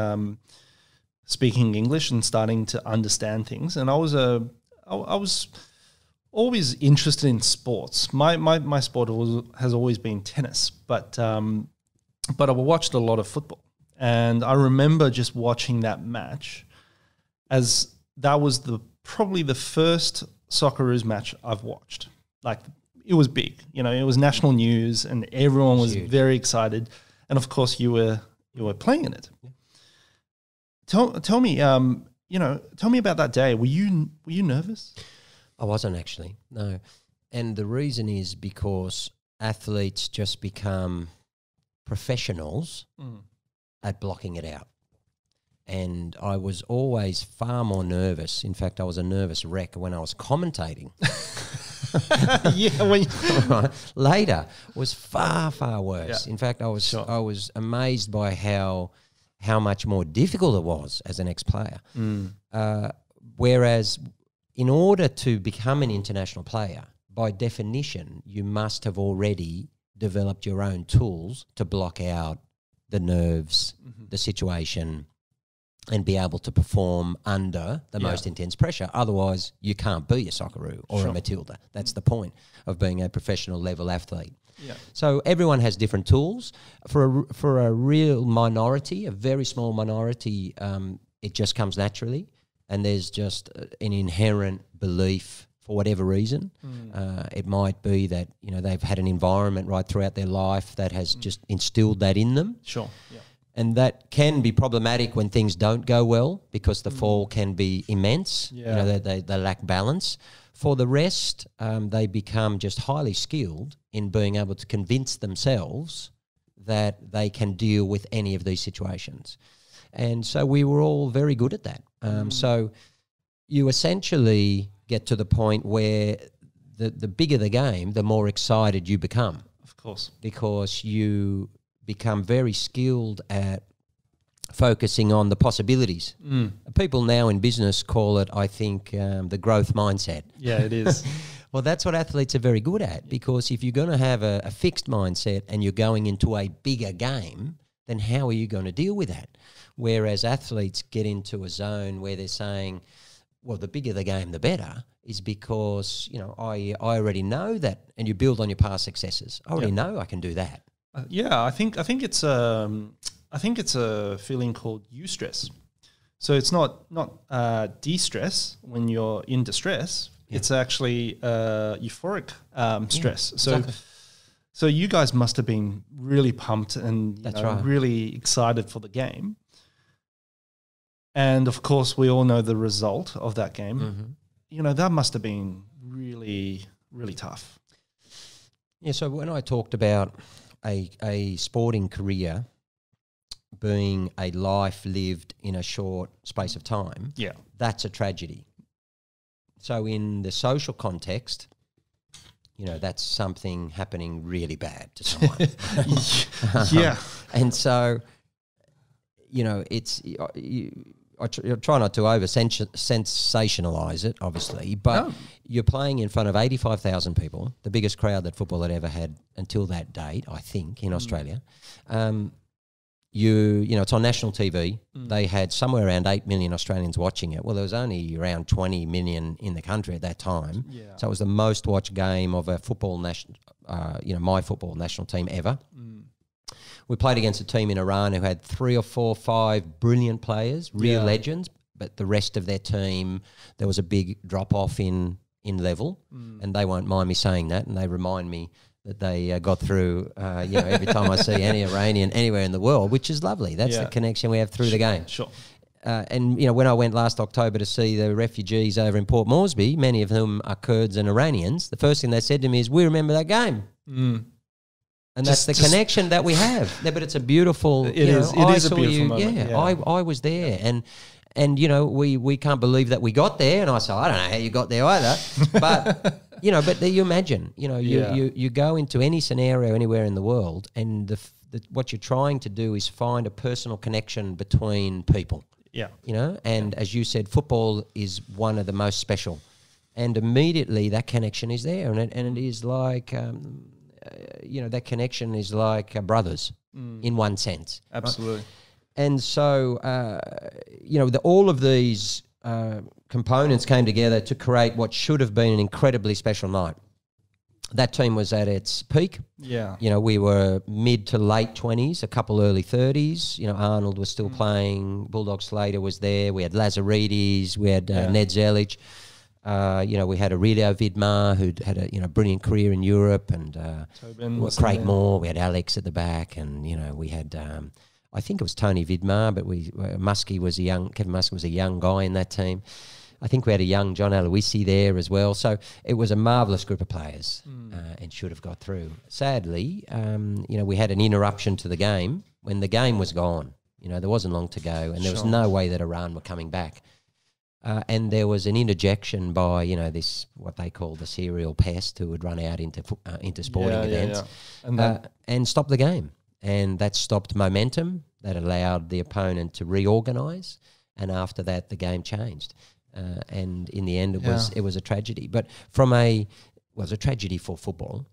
speaking English and starting to understand things. And I was always interested in sports. My sport has always been tennis, but I watched a lot of football, and I remember just watching that match, as that was probably the first Socceroos match I've watched. Like, it was big, it was national news, and everyone was very excited, and of course you were playing in it. Yeah. Tell me, tell me about that day. Were you nervous? I wasn't actually, no. And the reason is because athletes just become professionals at blocking it out. And I was always far more nervous. In fact, I was a nervous wreck when I was commentating. Right. Later was far, far worse. Yeah. In fact, I was amazed by how much more difficult it was as an ex-player. Whereas in order to become an international player, by definition, you must have already developed your own tools to block out the nerves, the situation, and be able to perform under the most intense pressure. Otherwise, you can't be a Socceroo or a Matilda. That's the point of being a professional level athlete. Yeah. So everyone has different tools. For a real minority, a very small minority, it just comes naturally, and there's just an inherent belief for whatever reason. It might be that they've had an environment right throughout their life that has just instilled that in them. Sure. Yeah. And that can be problematic when things don't go well because the fall can be immense. Yeah. They lack balance. For the rest, they become just highly skilled in being able to convince themselves that they can deal with any of these situations. And so we were all very good at that. So you essentially get to the point where the bigger the game, the more excited you become. Of course. Because you become very skilled at focusing on the possibilities. People now in business call it, I think, the growth mindset. Yeah, it is. Well, that's what athletes are very good at, because if you're going to have a fixed mindset and you're going into a bigger game, then how are you going to deal with that? Whereas athletes get into a zone where they're saying, well, the bigger the game, the better, is because, I already know that, and you build on your past successes. I already know I can do that. I think it's a feeling called eustress. So it's not de-stress when you're in distress. Yeah. It's actually euphoric stress. So exactly. So you guys must have been really pumped and right. really excited for the game. And of course, we all know the result of that game. That must have been really, really tough. Yeah. So when I talked about a sporting career being a life lived in a short space of time, that's a tragedy. So in the social context, that's something happening really bad to someone. And so, it's I try not to sensationalise it, obviously, but you're playing in front of 85,000 people, the biggest crowd that football had ever had until that date, I think, in Australia. It's on national TV. They had somewhere around 8 million Australians watching it. Well, there was only around 20 million in the country at that time. Yeah. So it was the most watched game of a football national, my football national team ever. We played against a team in Iran who had 3 or 4, 5 brilliant players, real legends, but the rest of their team, there was a big drop-off in level, and they won't mind me saying that, and they remind me that they got through, every time I see any Iranian anywhere in the world, which is lovely. That's the connection we have through the game. Sure. And when I went last October to see the refugees over in Port Moresby, many of whom are Kurds and Iranians, the first thing they said to me is, we remember that game. And that's the connection that we have. Yeah, but it's a beautiful... It is a beautiful moment. I was there. Yeah. And we can't believe that we got there. And I said, I don't know how you got there either. But, but you imagine, you go into any scenario anywhere in the world, and what you're trying to do is find a personal connection between people. Yeah. And as you said, football is one of the most special. And immediately that connection is there. And it is like... that connection is like brothers in one sense. Absolutely. Right? And so, all of these components came together to create what should have been an incredibly special night. That team was at its peak. Yeah. We were mid to late 20s, a couple early 30s. Arnold was still playing. Bulldog Slater was there. We had Lazaridis. We had Ned Zelic. We had Aurelio Vidmar, who'd had a brilliant career in Europe, and Craig Moore. We had Alex at the back, and we had I think it was Tony Vidmar, but Kevin Muskie was a young guy in that team. I think we had a young John Aloisi there as well. So it was a marvellous group of players and should have got through. Sadly, we had an interruption to the game when the game was gone. There wasn't long to go, and there was no way that Iran were coming back. And there was an interjection by, this, what they call the serial pest, who would run out into sporting events and stop the game. And that stopped momentum. That allowed the opponent to reorganise. And after that, the game changed. And in the end, it was a tragedy. But it was a tragedy for football.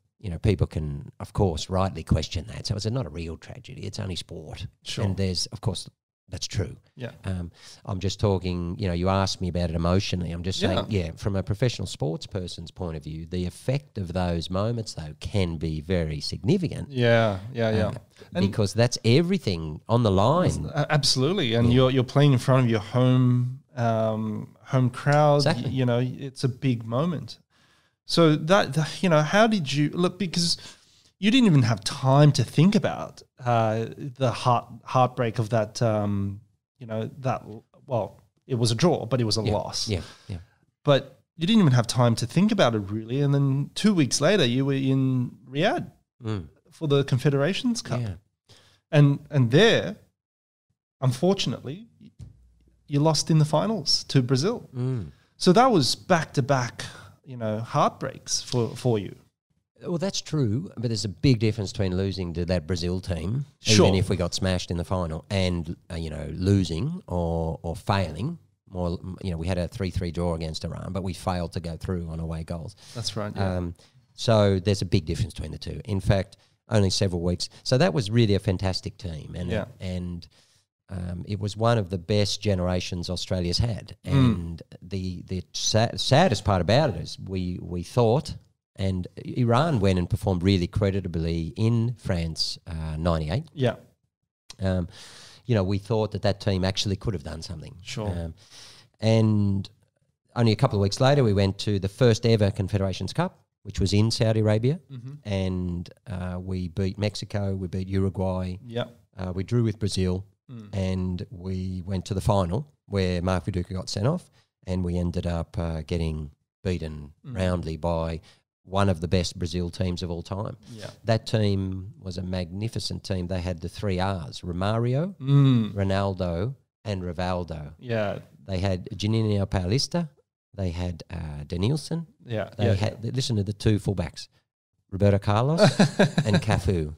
People can, of course, rightly question that. So it's not a real tragedy. It's only sport. Sure. And there's, of course, that's true. Yeah. I'm just talking, you asked me about it emotionally. I'm just saying, from a professional sports person's point of view, the effect of those moments, though, can be very significant. Yeah. Because that's everything on the line. Absolutely. And you're playing in front of your home crowd. Exactly. It's a big moment. So how did you look? Because you didn't even have time to think about the heartbreak of that. It was a draw, but it was a loss. Yeah. But you didn't even have time to think about it really. And then 2 weeks later, you were in Riyadh for the Confederations Cup, and there, unfortunately, you lost in the finals to Brazil. So that was back-to-back, heartbreaks for you. Well, that's true, but there's a big difference between losing to that Brazil team, Sure. even if we got smashed in the final, and losing or failing. More, we had a 3-3 draw against Iran, but we failed to go through on away goals. That's right. Yeah. So there's a big difference between the two. In fact, only several weeks. So that was really a fantastic team, and it was one of the best generations Australia's had. And the saddest part about it is we thought. And Iran went and performed really creditably in France, 98. Yeah. We thought that team actually could have done something. Sure. And only a couple of weeks later, we went to the first ever Confederations Cup, which was in Saudi Arabia. And we beat Mexico, we beat Uruguay. Yeah. We drew with Brazil, and we went to the final where Mark Viduka got sent off, and we ended up getting beaten roundly by one of the best Brazil teams of all time. Yeah. That team was a magnificent team. They had the 3 R's, Romario, Ronaldo, and Rivaldo. Yeah. They had Juninho Paulista. They had Denilson. Yeah. They had, listen to the 2 fullbacks, Roberto Carlos and Cafu.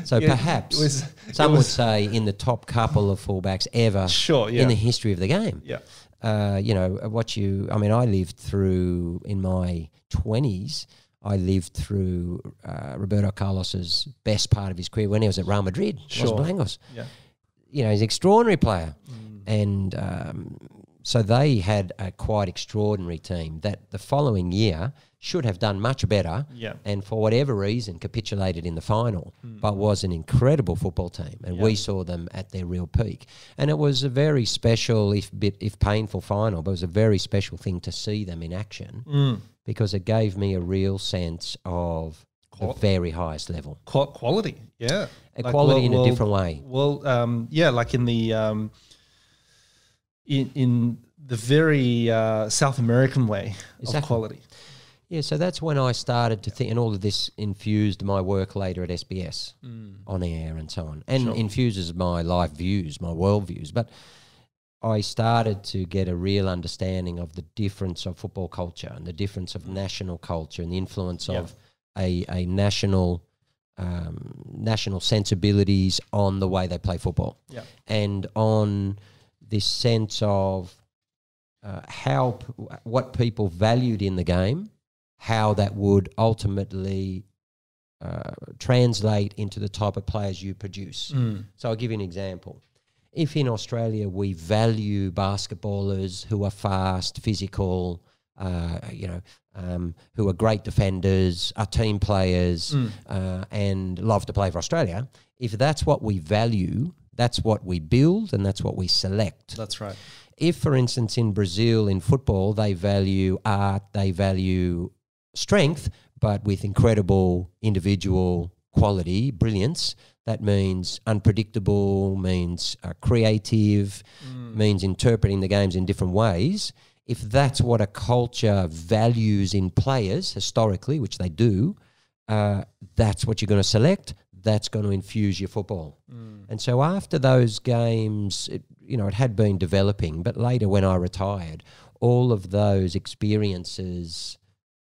So perhaps some would say in the top couple of fullbacks ever in the history of the game. Yeah. I lived through, in my 20s, I lived through Roberto Carlos's best part of his career when he was at Real Madrid, Los Blancos. Yeah. He's an extraordinary player. And so they had a quite extraordinary team that the following year should have done much better, and for whatever reason capitulated in the final, but was an incredible football team, and we saw them at their real peak. And it was a very special, if painful final, but it was a very special thing to see them in action because it gave me a real sense of the very highest level. Quality, yeah. Quality in a different way. Well, like in the in the very South American way of quality. Yeah, so that's when I started to think, and all of this infused my work later at SBS on air and so on, and infuses my life views, my world views. But I started to get a real understanding of the difference of football culture and the difference of national culture and the influence of a national sensibilities on the way they play football, and on this sense of what people valued in the game, how that would ultimately translate into the type of players you produce. So I'll give you an example. If in Australia we value basketballers who are fast, physical, who are great defenders, are team players, and love to play for Australia, if that's what we value, that's what we build and that's what we select. That's right. If, for instance, in Brazil, in football, they value art, they value strength, but with incredible individual quality, brilliance. That means unpredictable, means creative, means interpreting the games in different ways. If that's what a culture values in players historically, which they do, that's what you're going to select. That's going to infuse your football. And so after those games, it had been developing, but later when I retired, all of those experiences,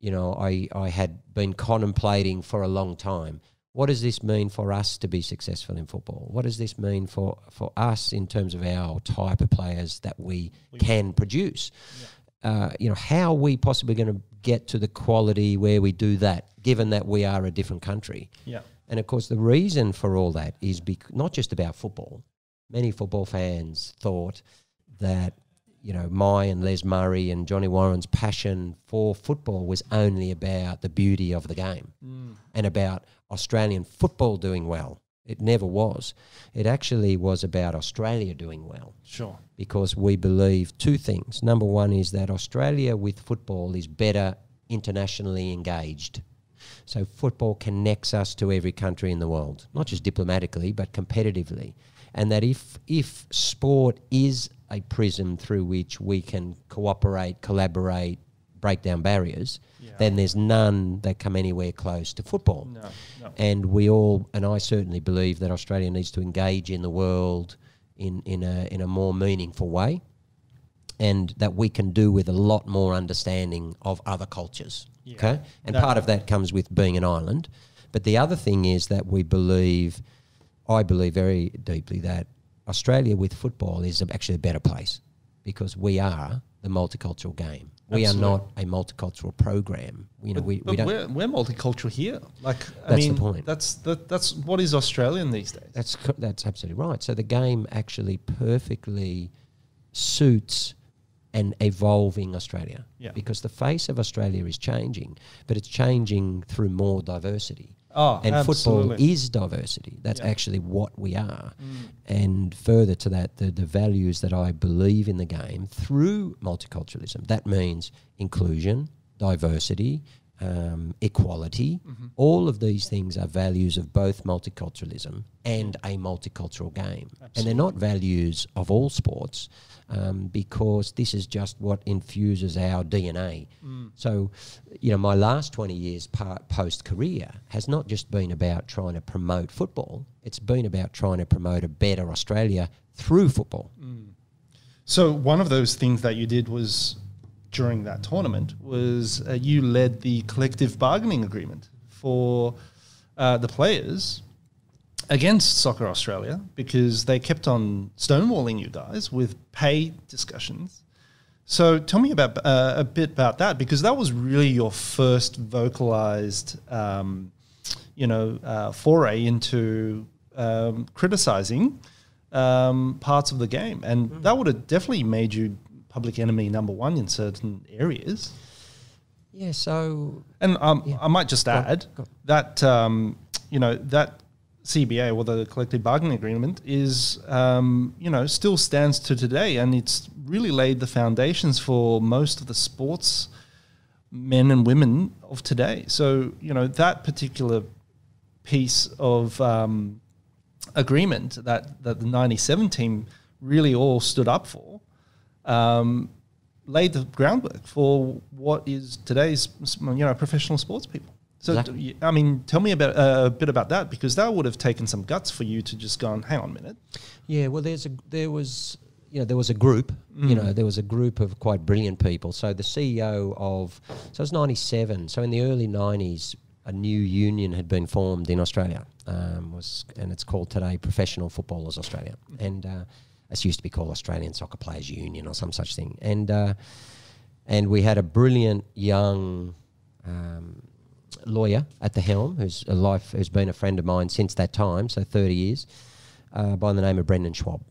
I had been contemplating for a long time. What does this mean for us to be successful in football? What does this mean for us in terms of our type of players that we can produce? Yeah. How are we possibly going to get to the quality where we do that, given that we are a different country? Yeah. And, of course, the reason for all that is not just about football. Many football fans thought that, my and Les Murray and Johnny Warren's passion for football was only about the beauty of the game and about Australian football doing well. It never was. It actually was about Australia doing well. Sure. Because we believe two things. Number one is that Australia with football is better internationally engaged. So football connects us to every country in the world, not just diplomatically, but competitively. And that if sport is a prism through which we can cooperate, collaborate, break down barriers, then there's none that come anywhere close to football. No. And I certainly believe that Australia needs to engage in the world in a more meaningful way, and that we can do with a lot more understanding of other cultures. Yeah. Okay? And part of that comes with being an island. But the other thing is that I believe very deeply that Australia with football is actually a better place, because we are the multicultural game. We are not a multicultural program. We don't. We're multicultural here. That's the point. That's what is Australian these days. That's absolutely right. So the game actually perfectly suits an evolving Australia, because the face of Australia is changing, but it's changing through more diversity. And absolutely. Football is diversity. That's actually what we are. And further to that, the values that I believe in the game through multiculturalism, that means inclusion, diversity, equality. All of these things are values of both multiculturalism and a multicultural game. Absolutely. And they're not values of all sports, because this is just what infuses our DNA. So, my last 20 years post-career has not just been about trying to promote football, it's been about trying to promote a better Australia through football. So one of those things that you did was, during that tournament, was you led the collective bargaining agreement for the players against Soccer Australia, because they kept on stonewalling you guys with pay discussions. So tell me about a bit about that, because that was really your first vocalized, foray into criticizing parts of the game, and that would have definitely made you public enemy number one in certain areas. Yeah. So, and I might just add that that CBA, or the collective bargaining agreement, is still stands to today, and it's really laid the foundations for most of the sports men and women of today. So that particular piece of agreement that the '97 team really all stood up for laid the groundwork for what is today's professional sports people. So, exactly. Tell me about a bit about that, because that would have taken some guts for you to just go, hang on a minute. Yeah, well, there was a group, there was a group of quite brilliant people. So the CEO it was 97. So in the early 90s, a new union had been formed in Australia, and it's called today Professional Footballers Australia. And it used to be called Australian Soccer Players Union or some such thing. And we had a brilliant young lawyer at the helm, who's been a friend of mine since that time, so 30 years, by the name of Brendan Schwab.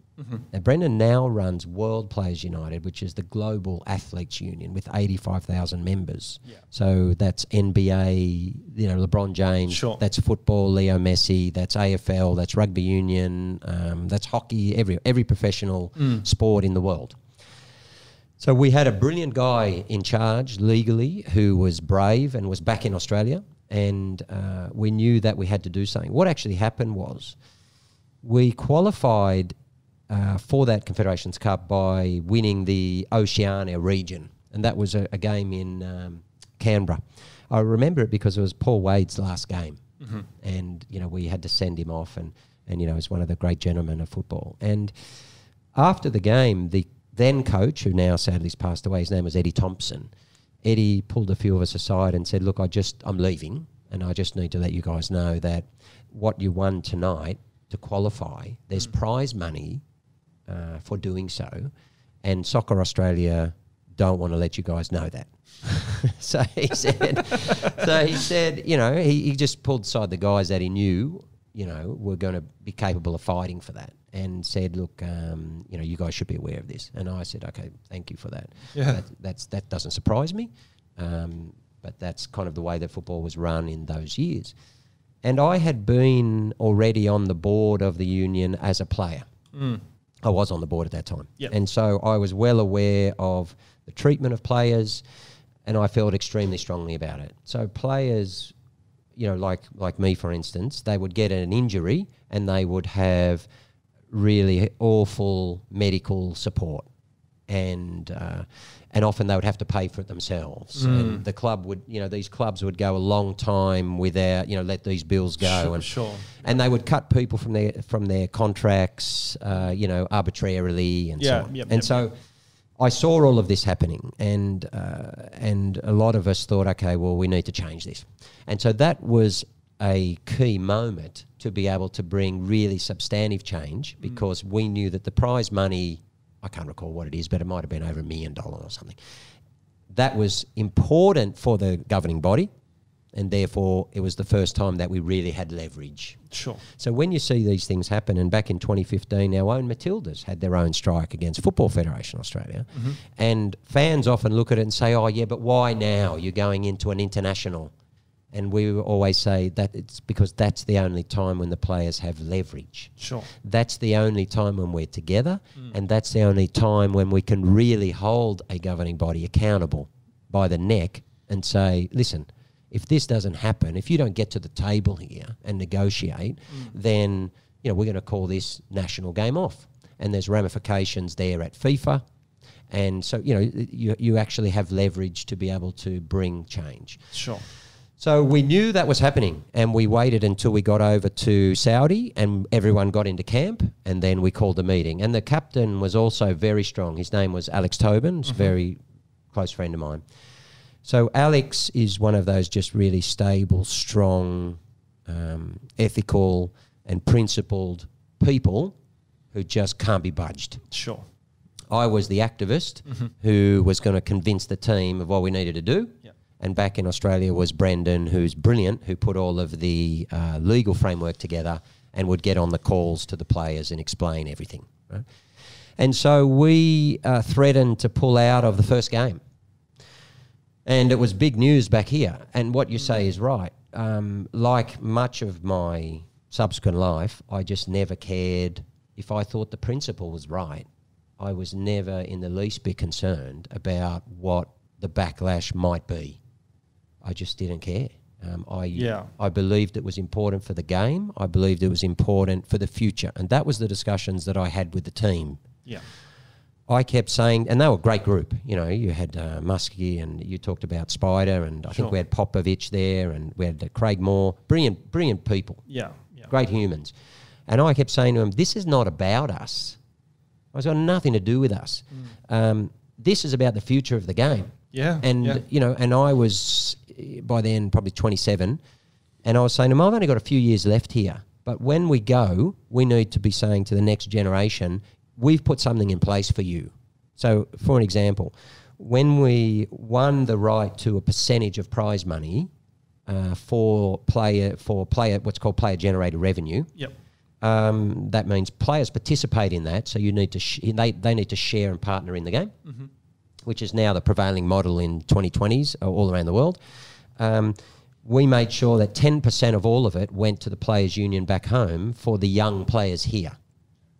Now, Brendan now runs World Players United, which is the global athletes union with 85,000 members. Yeah. So that's NBA, LeBron James. Sure. That's football, Leo Messi. That's AFL. That's rugby union. That's hockey. Every professional sport in the world. So we had a brilliant guy in charge legally who was brave and was back in Australia, and we knew that we had to do something. What actually happened was we qualified for that Confederations Cup by winning the Oceania region, and that was a game in Canberra. I remember it because it was Paul Wade's last game, and we had to send him off, and he was one of the great gentlemen of football. And after the game, the then coach, who now sadly has passed away, his name was Eddie Thompson. Eddie pulled a few of us aside and said, "Look, I'm leaving, and I just need to let you guys know that what you won tonight to qualify, there's prize money for doing so, and Soccer Australia don't want to let you guys know that." So he said, he just pulled aside the guys that he knew, were going to be capable of fighting for that, and said, "Look, you guys should be aware of this." And I said, "Okay, thank you for that." Yeah. That doesn't surprise me, but that's kind of the way that football was run in those years. And I had been already on the board of the union as a player. I was on the board at that time. Yep. And so I was well aware of the treatment of players, and I felt extremely strongly about it. So players, like me, for instance, they would get an injury and they would have really awful medical support. And often they would have to pay for it themselves. And the club would, these clubs would go a long time without, let these bills go. Sure. And they would cut people from their contracts, arbitrarily and so on. So I saw all of this happening, and a lot of us thought, okay, well, we need to change this. And so that was a key moment to be able to bring really substantive change, because we knew that the prize money, I can't recall what it is, but it might have been over $1 million or something. That was important for the governing body, and therefore it was the first time that we really had leverage. Sure. So when you see these things happen, and back in 2015, our own Matildas had their own strike against Football Federation Australia, and fans often look at it and say, "Oh yeah, but why now? You're going into an international." And we always say that it's because that's the only time when the players have leverage. Sure. That's the only time when we're together, and that's the only time when we can really hold a governing body accountable by the neck and say, "Listen, if this doesn't happen, if you don't get to the table here and negotiate, then we're going to call this national game off." And there's ramifications there at FIFA, and so you actually have leverage to be able to bring change. Sure. So we knew that was happening, and we waited until we got over to Saudi and everyone got into camp, and then we called a meeting. And the captain was also very strong. His name was Alex Tobin, a very close friend of mine. So Alex is one of those just really stable, strong, ethical and principled people who just can't be budged. Sure. I was the activist who was going to convince the team of what we needed to do. Yep. And back in Australia was Brendan, who's brilliant, who put all of the legal framework together and would get on the calls to the players and explain everything. Right? And so we threatened to pull out of the first game. And it was big news back here. And what you say is right. Like much of my subsequent life, I just never cared if I thought the principle was right. I was never in the least bit concerned about what the backlash might be. I just didn't care. I believed it was important for the game. I believed it was important for the future. And that was the discussions that I had with the team. Yeah. I kept saying, and they were a great group. You had Muskie, and you talked about Spider, and I think we had Popovich there, and we had Craig Moore. Brilliant people. Yeah. Great humans. And I kept saying to them, this is not about us. It's got nothing to do with us. This is about the future of the game. Yeah. And, and I was by then probably 27, and I was saying to them, I've only got a few years left here, but when we go, we need to be saying to the next generation, we've put something in place for you. So, for an example, when we won the right to a percentage of prize money for what's called player-generated revenue. Yep. That means players participate in that, so you need to they need to share and partner in the game, which is now the prevailing model in 2020s all around the world. We made sure that 10% of all of it went to the players' union back home for the young players here,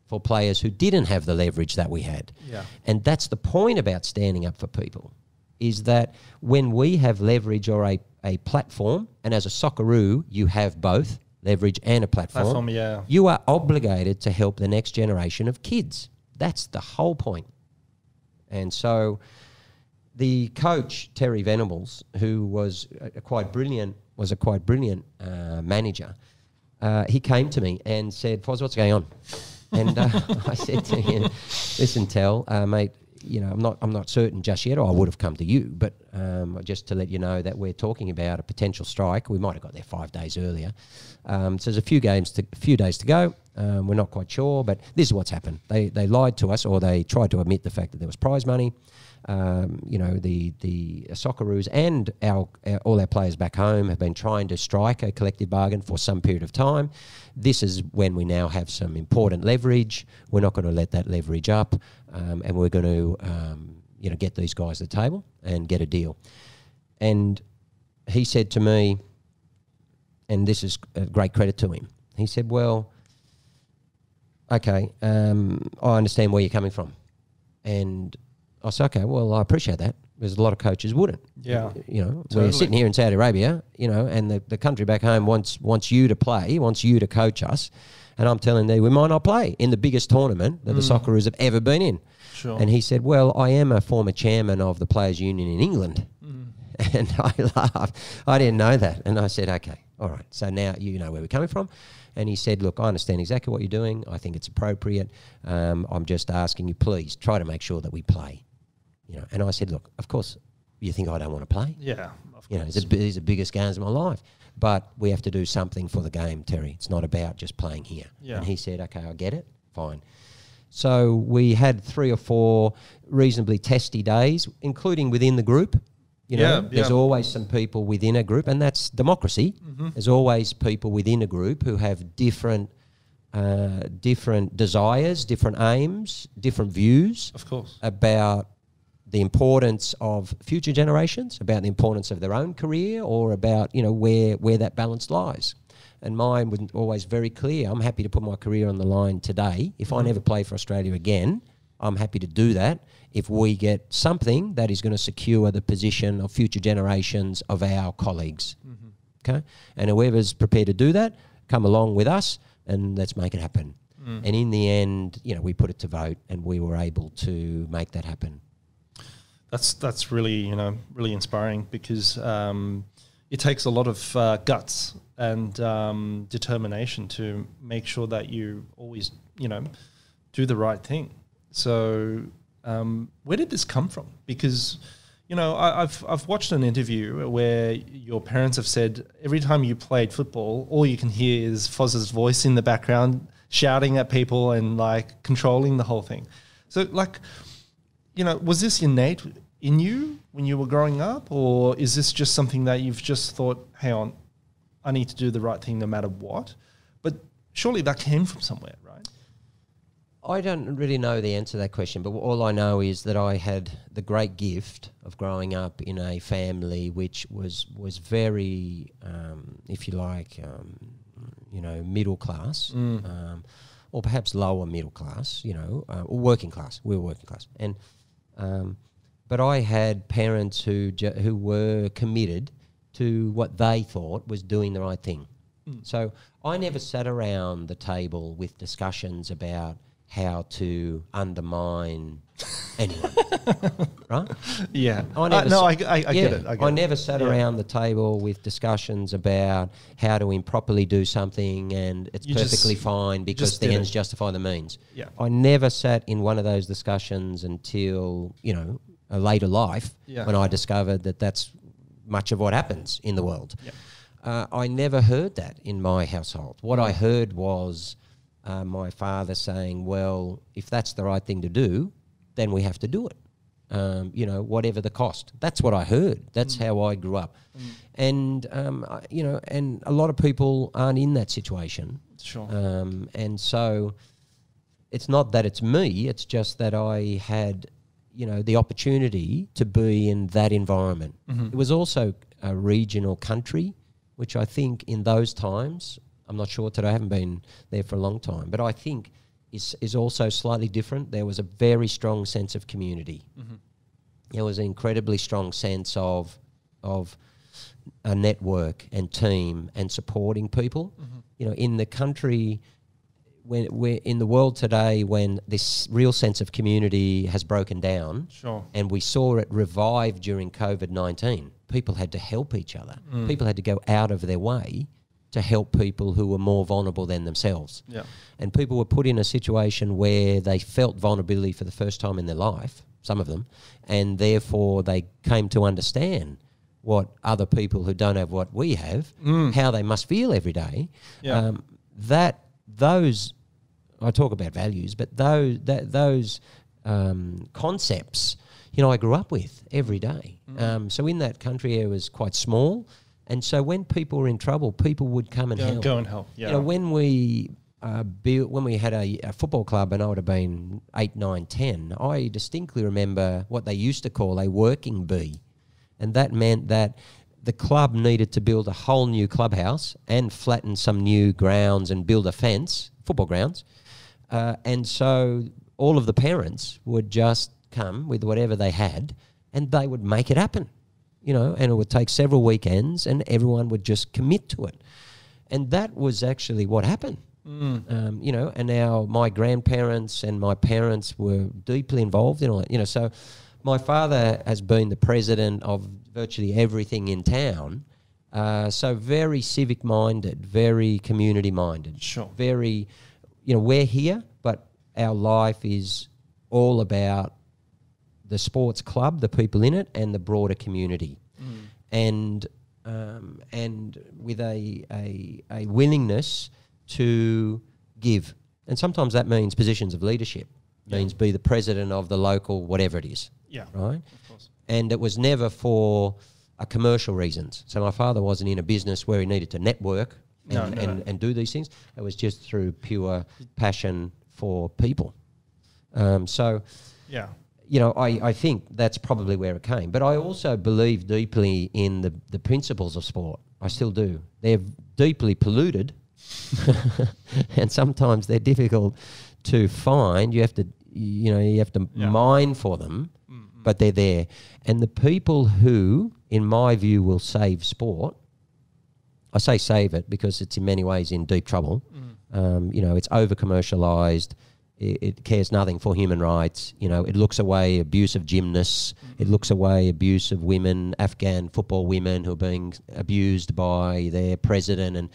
for players who didn't have the leverage that we had. Yeah. And that's the point about standing up for people, is that when we have leverage or a platform, and as a Socceroo, you have both leverage and a platform. Yeah. You are obligated to help the next generation of kids. That's the whole point. And so the coach, Terry Venables, who was a quite brilliant manager, he came to me and said, "Foz, what's going on?" And I said to him, "Listen, Tel, mate, you know, I'm not certain just yet, or I would have come to you, but just to let you know that we're talking about a potential strike. We might have got there 5 days earlier. So there's a few days to go. We're not quite sure, but this is what's happened. They lied to us, or they tried to omit the fact that there was prize money. You know, the Socceroos and all our players back home have been trying to strike a collective bargain for some period of time. This is when we now have some important leverage. We're not going to let that leverage up, and we're going to, you know, get these guys at the table and get a deal." And he said to me, and this is a great credit to him, he said, "Well, okay, I understand where you're coming from." And I said, "Okay, well, I appreciate that, because a lot of coaches wouldn't." Yeah. You know, Totally. we're sitting here in Saudi Arabia, you know, and the country back home wants you to play, wants you to coach us. And I'm telling you, we might not play in the biggest tournament that the Socceroos have ever been in. Sure. And he said, "Well, I am a former chairman of the Players' Union in England." And I laughed. I didn't know that. And I said, "Okay, all right. So now you know where we're coming from." And he said, "Look, I understand exactly what you're doing. I think it's appropriate. I'm just asking you, please try to make sure that we play." You know, and I said, "Look, of course, you think I don't want to play? Yeah, of You know, course. these are the biggest games of my life. But we have to do something for the game, Terry. It's not about just playing here." Yeah. And he said, "Okay, I get it. Fine." So we had 3 or 4 reasonably testy days, including within the group. You know, there's always some people within a group, and that's democracy. There's always people within a group who have different desires, different aims, different views. Of course. About the importance of future generations, about the importance of their own career, or about, you know, where that balance lies. And mine was always very clear. I'm happy to put my career on the line today. If I never play for Australia again, I'm happy to do that if we get something that is going to secure the position of future generations of our colleagues. Okay? And whoever's prepared to do that, come along with us and let's make it happen. And in the end, you know, we put it to vote and we were able to make that happen. That's really, you know, really inspiring, because it takes a lot of guts and determination to make sure that you always, you know, do the right thing. So where did this come from? Because, you know, I've watched an interview where your parents have said every time you played football, all you can hear is Foz's voice in the background shouting at people and like controlling the whole thing. So like, you know, was this innate in you when you were growing up, or is this just something that you've just thought, hang on, I need to do the right thing no matter what? But surely that came from somewhere, right? I don't really know the answer to that question, but all I know is that I had the great gift of growing up in a family which was very, if you like, you know, middle class, or perhaps lower middle class, you know, or working class. We were working class, and but I had parents who were committed to what they thought was doing the right thing. So I never sat around the table with discussions about how to undermine anyone, right? Yeah. I get it. I never sat around the table with discussions about how to improperly do something and it's perfectly fine because the ends justify the means. Yeah. I never sat in one of those discussions until, you know, a later life when I discovered that that's much of what happens in the world. Yeah. I never heard that in my household. What I heard was my father saying, well, if that's the right thing to do, then we have to do it, you know, whatever the cost. That's what I heard. That's how I grew up. And, you know, and a lot of people aren't in that situation. Sure. And so it's not that it's me, it's just that I had, you know, the opportunity to be in that environment. It was also a regional country, which I think in those times, I'm not sure today, I haven't been there for a long time, but I think is also slightly different. There was a very strong sense of community. There was an incredibly strong sense of a network and team and supporting people. You know, in the country, when we're in the world today, when this real sense of community has broken down, and we saw it revive during COVID-19, people had to help each other. People had to go out of their way to help people who were more vulnerable than themselves. And people were put in a situation where they felt vulnerability for the first time in their life, some of them, and therefore they came to understand what other people who don't have what we have, how they must feel every day. Those, I talk about values, but those concepts, you know, I grew up with every day. So in that country, it was quite small. And so when people were in trouble, people would come and help. Go and help, You know, when we had a football club and I would have been 8, 9, 10, I distinctly remember what they used to call a working bee. And that meant that the club needed to build a whole new clubhouse and flatten some new grounds and build a fence, football grounds. And so all of the parents would just come with whatever they had and they would make it happen, you know, and it would take several weekends and everyone would just commit to it. And that was actually what happened. You know, and now my grandparents and my parents were deeply involved in all it, you know, so my father has been the president of virtually everything in town, so very civic-minded, very community-minded. Very, you know, we're here, but our life is all about the sports club, the people in it, and the broader community. And with a willingness to give. And sometimes that means positions of leadership, means be the president of the local whatever it is. Right? Of course. And it was never for commercial reasons. So my father wasn't in a business where he needed to network and do these things. It was just through pure passion for people. You know, I think that's probably where it came. But I also believe deeply in the principles of sport. I still do. They're deeply polluted and sometimes they're difficult to find. You have to mine for them. But they're there. And the people who, in my view, will save sport, I say save it because it's in many ways in deep trouble. You know, it's over-commercialised. It cares nothing for human rights. You know, it looks away abuse of gymnasts. It looks away abuse of women, Afghan football women who are being abused by their president and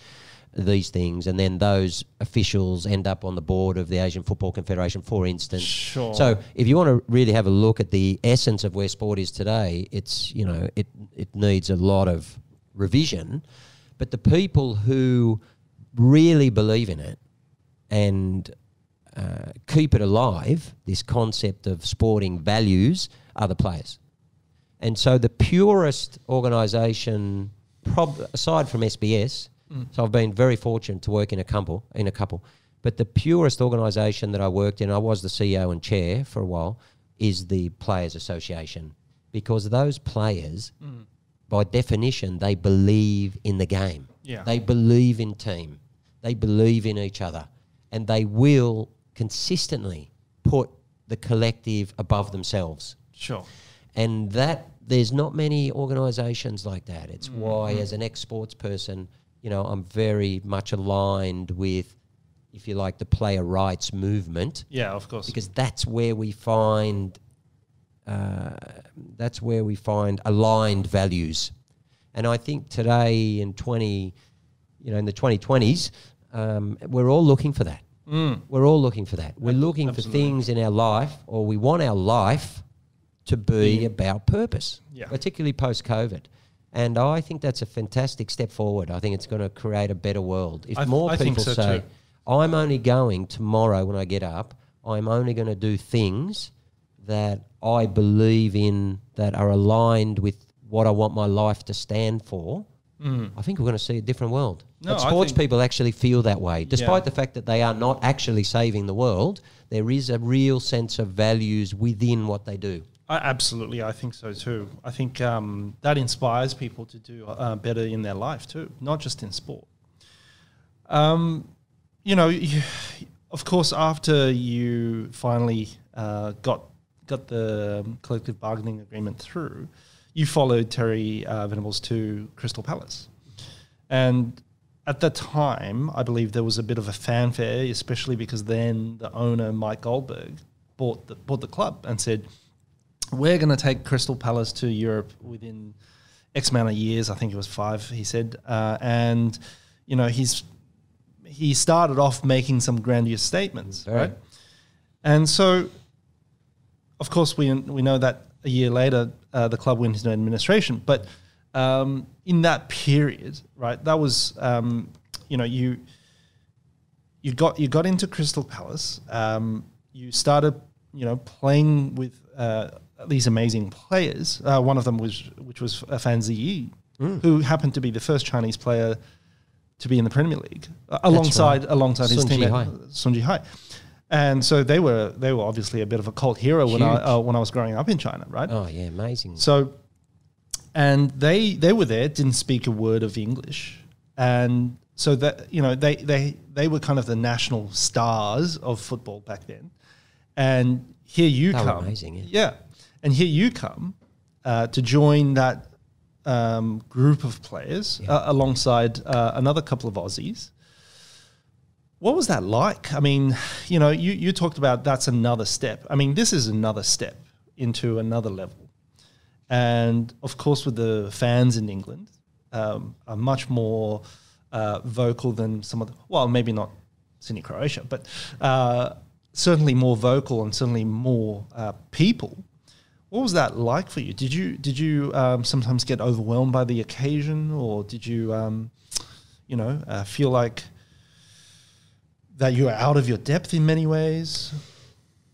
these things, and then those officials end up on the board of the Asian Football Confederation, for instance. So if you want to really have a look at the essence of where sport is today, it's, you know, it needs a lot of revision. But the people who really believe in it and keep it alive, this concept of sporting values, are the players. And so the purest organisation, aside from SBS, so I've been very fortunate to work in a couple. But the purest organisation that I worked in, I was the CEO and chair for a while, is the Players Association. Because those players, by definition, they believe in the game. They believe in team. They believe in each other. And they will consistently put the collective above themselves. And that, there's not many organisations like that. It's why, as an ex-sports person, you know, I'm very much aligned with, if you like, the player rights movement. Of course. Because that's where we find aligned values. And I think today in the 2020s, we're all looking for that. We're all looking for that. We're looking for things in our life, or we want our life to be about purpose, particularly post-COVID. And I think that's a fantastic step forward. I think it's going to create a better world. If more people say, I'm only going tomorrow when I get up, I'm only going to do things that I believe in, that are aligned with what I want my life to stand for, I think we're going to see a different world. But sports people actually feel that way. Despite the fact that they are not actually saving the world, there is a real sense of values within what they do. Absolutely, I think so too. I think that inspires people to do better in their life too, not just in sport. You know, of course, after you finally got the collective bargaining agreement through, you followed Terry Venables to Crystal Palace. And at the time, I believe there was a bit of a fanfare, especially because then the owner, Mike Goldberg, bought the club and said, we're going to take Crystal Palace to Europe within X amount of years. I think it was 5, he said. And, you know, he started off making some grandiose statements, right? And so, of course, we know that a year later, the club went into administration. But in that period, right, that was, you know, you got into Crystal Palace. You started, you know, playing with these amazing players. One of them was Fan Ziyi, who happened to be the first Chinese player to be in the Premier League, alongside his teammate Sun Jihai. And so they were obviously a bit of a cult hero when I was growing up in China, right? Oh yeah, amazing. So, and they were there, didn't speak a word of English, and so that, you know, they were kind of the national stars of football back then. And here you come, amazing, yeah, and here you come to join that group of players alongside another couple of Aussies. What was that like? I mean, you know, you talked about that's another step. I mean, this is another step into another level. And, of course, with the fans in England are much more vocal than some of the... Well, maybe not Sydney, Croatia, but certainly more vocal and certainly more people. What was that like for you? Did you sometimes get overwhelmed by the occasion, or did you, feel like that you were out of your depth in many ways?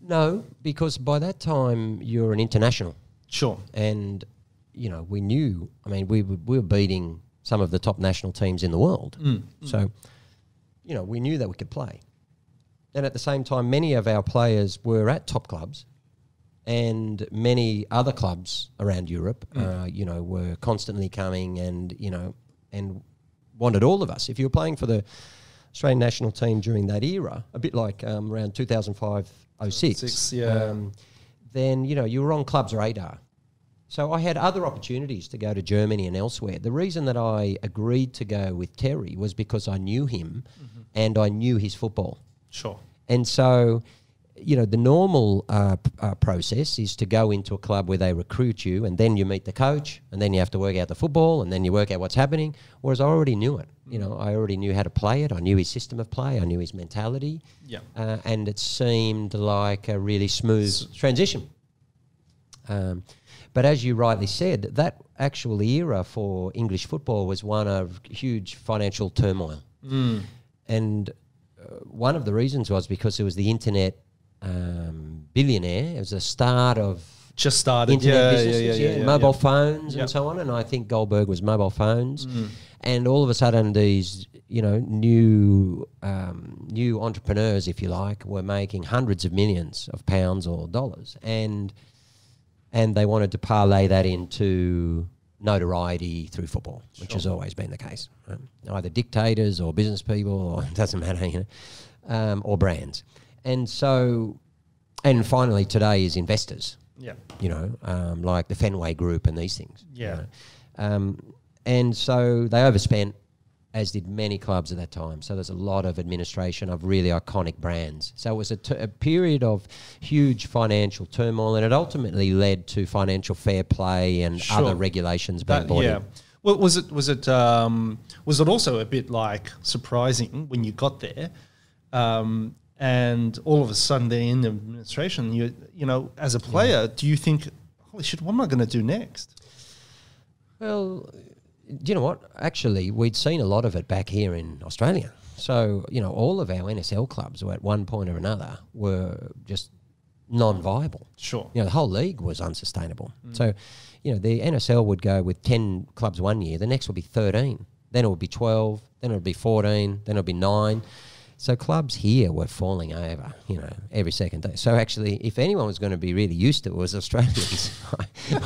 No, because by that time you're an international. Sure. And, you know, we knew, I mean, we were beating some of the top national teams in the world. So, you know, we knew that we could play. And at the same time, many of our players were at top clubs, and many other clubs around Europe, you know, were constantly coming and, you know, and wanted all of us. If you were playing for the Australian national team during that era, a bit like around 2005-06, then, you know, you were on club's radar. So I had other opportunities to go to Germany and elsewhere. The reason that I agreed to go with Terry was because I knew him and I knew his football. Sure. And so, you know, the normal process is to go into a club where they recruit you, and then you meet the coach, and then you have to work out the football, and then you work out what's happening. Whereas I already knew it. You know, I already knew how to play it. I knew his system of play. I knew his mentality. Yeah. And it seemed like a really smooth transition. But as you rightly said, that actual era for English football was one of huge financial turmoil. And one of the reasons was because it was the internet billionaire. It was the start of just started internet businesses, mobile phones and so on. And I think Goldberg was mobile phones. And all of a sudden, these, you know, new entrepreneurs, if you like, were making hundreds of millions of pounds or dollars, and they wanted to parlay that into notoriety through football, which has always been the case. Right? Either dictators or business people, or it doesn't matter, you know, or brands. And so, and finally today is investors. Yeah. You know, like the Fenway Group and these things. Yeah. You know? And so they overspent, as did many clubs at that time. So there's a lot of administration of really iconic brands. So it was a period of huge financial turmoil, and it ultimately led to financial fair play and other regulations being brought in. Well, was it also a bit like surprising when you got there, and all of a sudden they're in the administration? You know, as a player, do you think, holy shit, what am I going to do next? Well, do you know what? Actually, we'd seen a lot of it back here in Australia. So, you know, all of our NSL clubs were at one point or another were just non-viable. Sure. You know, the whole league was unsustainable. So, you know, the NSL would go with 10 clubs one year. The next would be 13. Then it would be 12. Then it would be 14. Then it would be 9. So clubs here were falling over, you know, every second day. So actually, if anyone was going to be really used to it, was Australians.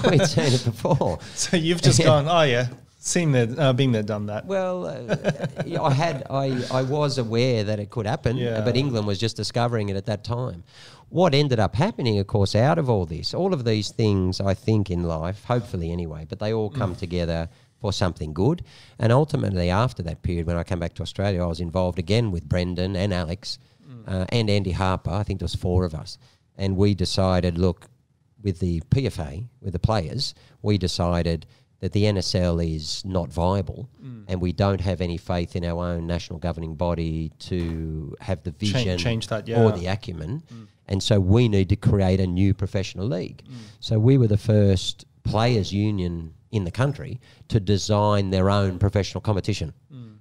We'd seen it before. So you've just gone, oh yeah. Seen there, been there, done that. Well, I was aware that it could happen, but England was just discovering it at that time. What ended up happening, of course, out of all this, all of these things, I think, in life, hopefully anyway, but they all come together for something good. And ultimately, after that period, when I came back to Australia, I was involved again with Brendan and Alex and Andy Harper. I think there was 4 of us. And we decided, look, with the PFA, with the players, we decided that the NSL is not viable and we don't have any faith in our own national governing body to have the vision change that, or the acumen. And so we need to create a new professional league. So we were the first players' union in the country to design their own professional competition.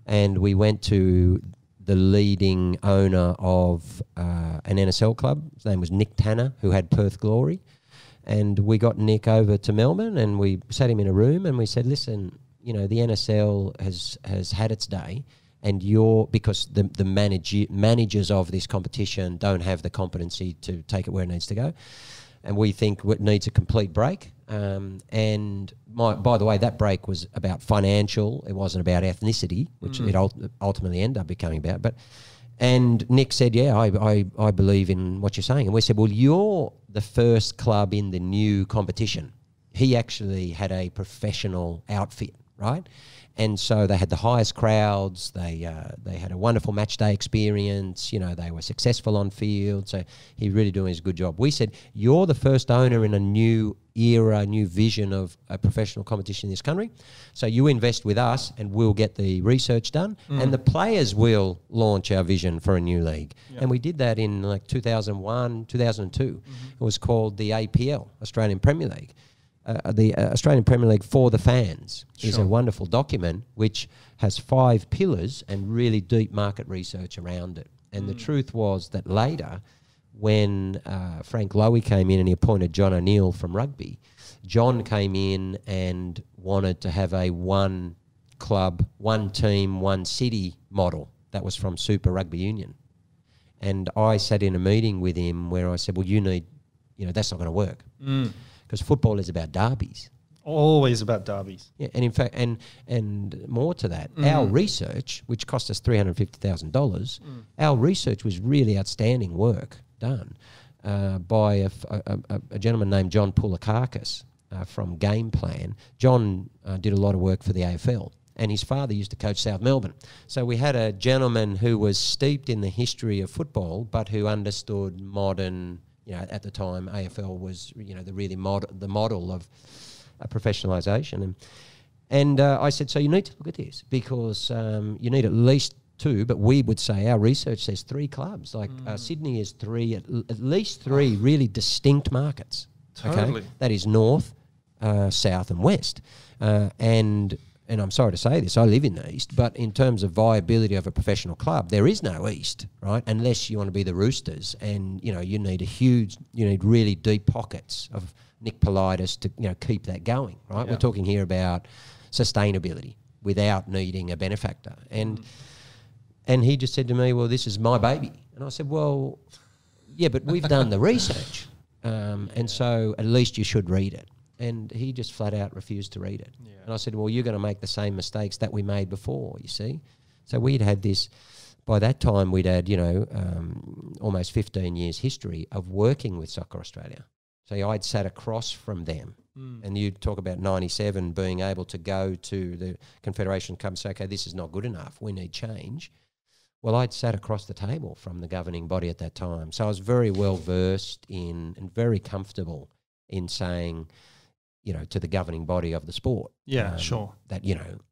And we went to the leading owner of an NSL club. His name was Nick Tanner, who had Perth Glory. And we got Nick over to Melbourne and we sat him in a room and we said, listen, you know, the NSL has had its day and because the managers of this competition don't have the competency to take it where it needs to go. And we think it needs a complete break. And by the way, that break was about financial. It wasn't about ethnicity, which it ultimately ended up becoming about. And Nick said, yeah, I believe in what you're saying. And we said, well, you're the first club in the new competition. He actually had a professional outfit, right? And so they had the highest crowds. They had a wonderful match day experience. You know, they were successful on field. So he really doing his good job. We said, you're the first owner in a new era, new vision of a professional competition in this country. So you invest with us and we'll get the research done and the players will launch our vision for a new league. Yep. And we did that in like 2001, 2002. It was called the APL, Australian Premier League. The Australian Premier League for the Fans is a wonderful document which has 5 pillars and really deep market research around it. And the truth was that later, when Frank Logie came in and he appointed John O'Neill from rugby, John came in and wanted to have a one club, one team, one city model that was from Super Rugby Union. And I sat in a meeting with him where I said, well, that's not going to work. Because football is about derbies. Always about derbies. Yeah, and in fact, and more to that, our research, which cost us $350,000, our research was really outstanding work done by a gentleman named John Poulikakis from Game Plan. John did a lot of work for the AFL, and his father used to coach South Melbourne. So we had a gentleman who was steeped in the history of football, but who understood modern. You know, at the time, AFL was, the model of professionalisation. And I said, so you need to look at this because you need at least 2, but we would say our research says 3 clubs. Like Sydney is 3, at least 3 really distinct markets. Totally. Okay? That is north, south and west. And I'm sorry to say this, I live in the East, but in terms of viability of a professional club, there is no East, right? Unless you want to be the Roosters and, you need really deep pockets of Nick Politis to, keep that going, right? Yeah. We're talking here about sustainability without needing a benefactor. And he just said to me, well, this is my baby. And I said, well, yeah, but we've done the research. And so at least you should read it. And he just flat out refused to read it. Yeah. And I said, well, you're going to make the same mistakes that we made before, you see. So we'd had this, by that time we'd had, almost 15 years history of working with Soccer Australia. So I'd sat across from them. And you talk about 97 being able to go to the Confederation Cup and say, okay, this is not good enough, we need change. Well, I'd sat across the table from the governing body at that time. So I was very well versed in and very comfortable in saying, to the governing body of the sport. Yeah, sure. That,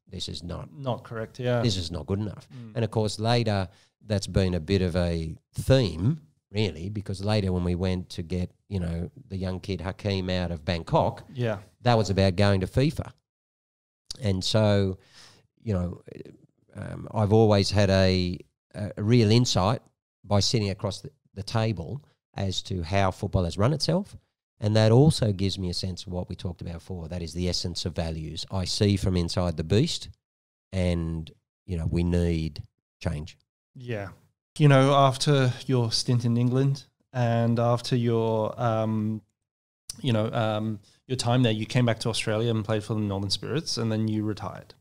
this is not correct, yeah. This is not good enough. And of course, later, that's been a bit of a theme, really, because later when we went to get, the young kid Hakeem out of Bangkok, that was about going to FIFA. And so, I've always had a real insight by sitting across the table as to how football has run itself. And that also gives me a sense of what we talked about before. That is the essence of values. I see from inside the beast and, we need change. Yeah. After your stint in England and after your your time there, you came back to Australia and played for the Northern Spirits, and then you retired.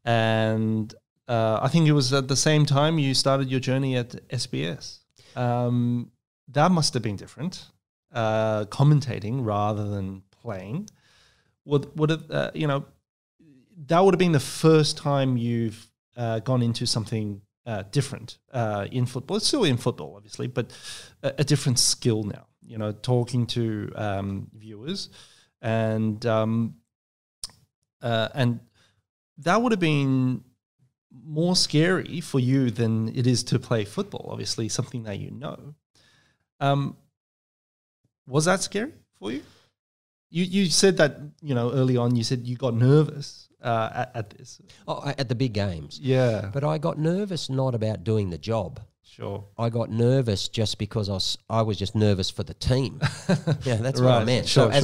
And I think it was at the same time you started your journey at SBS. That must have been different, commentating rather than playing. Would have that would have been the first time you've gone into something different in football. It's still in football, obviously, but a different skill now. Talking to viewers, and that would have been more scary for you than it is to play football. Obviously, something that you know. Was that scary for you? You said that early on. You said you got nervous at this. At the big games. Yeah, but I got nervous not about doing the job. Sure. I got nervous just because I was just nervous for the team. Yeah, that's right. what I meant. Sure, so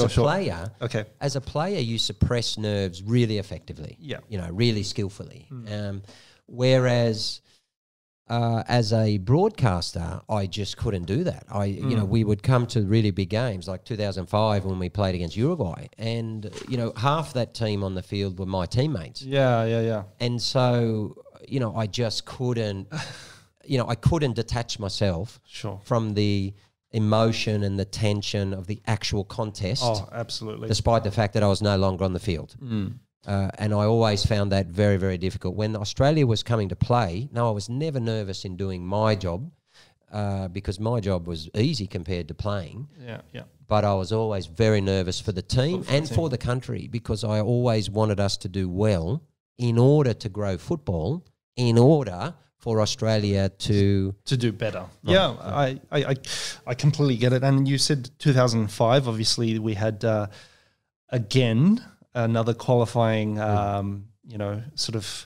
as a player, you suppress nerves really effectively. Yeah. Really skillfully. Whereas as a broadcaster, I just couldn't do that. We would come to really big games like 2005 when we played against Uruguay, and half that team on the field were my teammates. Yeah. And so I just couldn't. I couldn't detach myself from the emotion and the tension of the actual contest. Oh, absolutely. Despite the fact that I was no longer on the field. And I always found that very, very difficult. When Australia was coming to play, I was never nervous in doing my job because my job was easy compared to playing. Yeah. But I was always very nervous for the team for the country, because I always wanted us to do well in order to grow football, in order for Australia to do better. I completely get it. And you said 2005, obviously we had again another qualifying sort of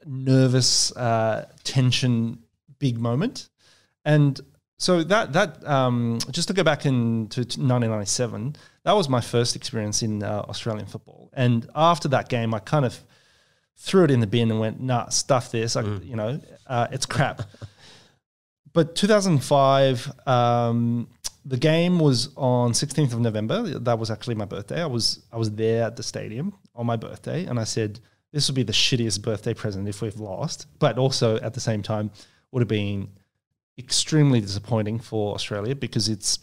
nervous tension big moment. And so that just to go back into 1997, that was my first experience in Australian football. And after that game I kind of threw it in the bin and went, nah, stuff this. It's crap. But 2005, the game was on 16th of November. That was actually my birthday. I was there at the stadium on my birthday, and I said, this would be the shittiest birthday present if we've lost, but also at the same time would have been extremely disappointing for Australia, because it's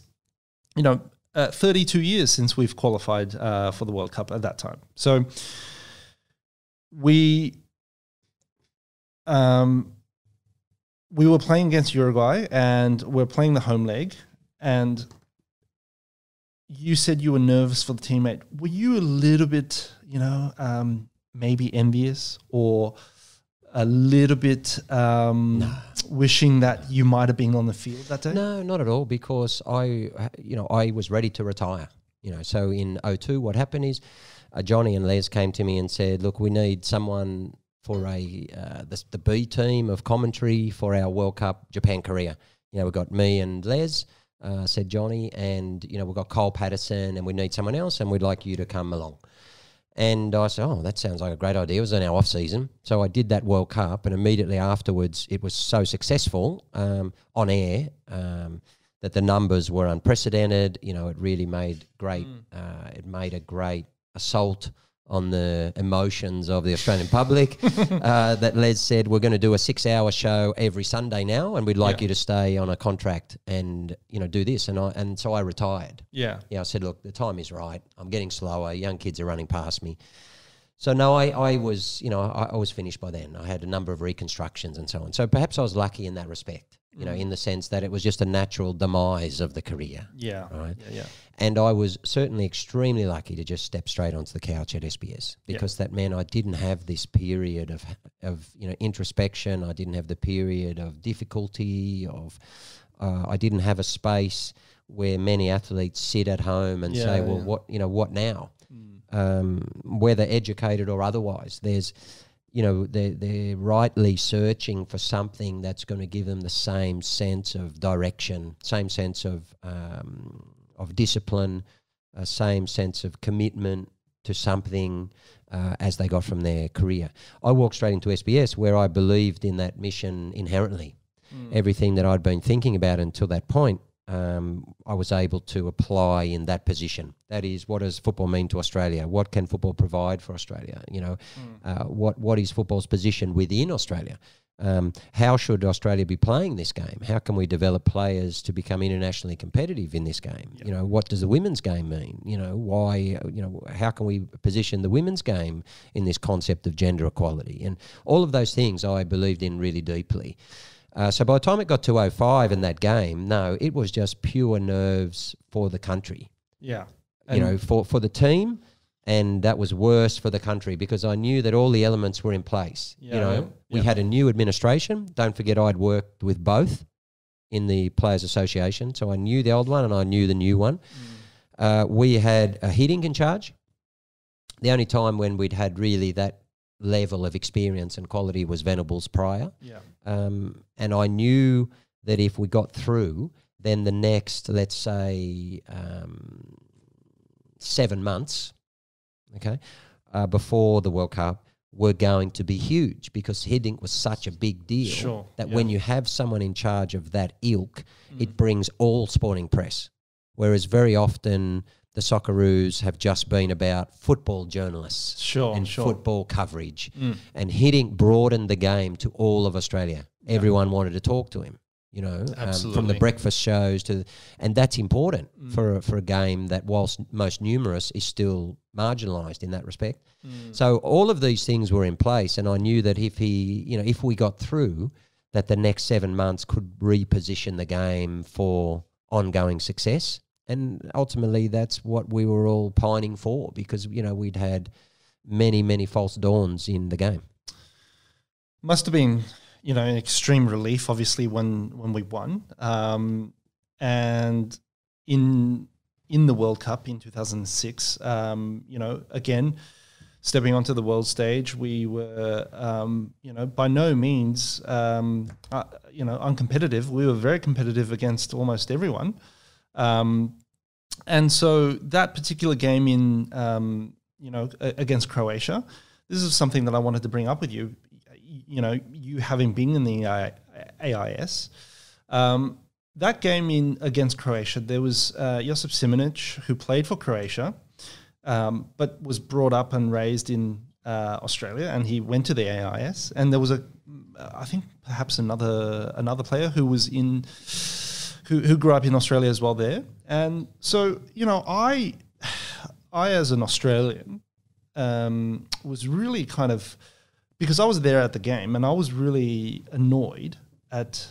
32 years since we've qualified for the World Cup at that time. So we were playing against Uruguay, and we're playing the home leg, and you said you were nervous for the teammate. Were you a little bit, maybe envious, or a little bit wishing that you might have been on the field that day? No, not at all, because I was ready to retire. So in 2002, what happened is Johnny and Les came to me and said, look, we need someone for the B team of commentary for our World Cup Japan-Korea. We've got me and Les, said Johnny, and, we've got Cole Patterson, and we need someone else, and we'd like you to come along. And I said, that sounds like a great idea. It was in our off-season. So I did that World Cup, and immediately afterwards it was so successful on air that the numbers were unprecedented. It really made great. It made a great assault on the emotions of the Australian public. That Les said, we're going to do a 6-hour show every Sunday now, and we'd like you to stay on a contract and do this. And so I retired. I said, look, the time is right. I'm getting slower. Young kids are running past me. So no, I was I was finished by then. I had a number of reconstructions and so on. So perhaps I was lucky in that respect. In the sense that it was just a natural demise of the career. Right? Yeah. And I was certainly extremely lucky to just step straight onto the couch at SBS, because that meant I didn't have this period of introspection. I didn't have the period of difficulty, I didn't have a space where many athletes sit at home and say, well, what now? Whether educated or otherwise, there's they're rightly searching for something that's going to give them the same sense of direction, same sense of discipline, same sense of commitment to something as they got from their career. I walked straight into SBS, where I believed in that mission inherently. Everything that I'd been thinking about until that point I was able to apply in that position. That is, what does football mean to Australia? What can football provide for Australia? What is football's position within Australia? How should Australia be playing this game? How can we develop players to become internationally competitive in this game? Yep. What does the women's game mean? Why? How can we position the women's game in this concept of gender equality? And all of those things I believed in really deeply. So by the time it got to 2005 in that game, no, it was just pure nerves for the country. Yeah. For the team. And that was worse for the country because I knew that all the elements were in place. We had a new administration. Don't forget I'd worked with both in the Players Association. So I knew the old one and I knew the new one. We had a Hiddink in charge. The only time when we'd had really that level of experience and quality was Venables prior. And I knew that if we got through, then the next, let's say, 7 months, before the World Cup, were going to be huge because Hiddink was such a big deal when you have someone in charge of that ilk, it brings all sporting press. Whereas very often the Socceroos have just been about football journalists and football coverage. And Hiddink broadened the game to all of Australia. Everyone wanted to talk to him. From the breakfast shows and that's important for a game that, whilst most numerous, is still marginalised in that respect. So all of these things were in place, and I knew that if we got through, that the next 7 months could reposition the game for ongoing success. And ultimately, that's what we were all pining for because we'd had many, many false dawns in the game. Must have been an extreme relief, obviously, when we won. And in the World Cup in 2006, again, stepping onto the world stage, we were, by no means, uncompetitive. We were very competitive against almost everyone. And so that particular game against Croatia, this is something that I wanted to bring up with you. You having been in the AIS, that game against Croatia, there was Josip Simonic, who played for Croatia, but was brought up and raised in Australia, and he went to the AIS. And there was I think perhaps another player who was who grew up in Australia as well there. And so I as an Australian was really kind of, because I was there at the game, and I was really annoyed at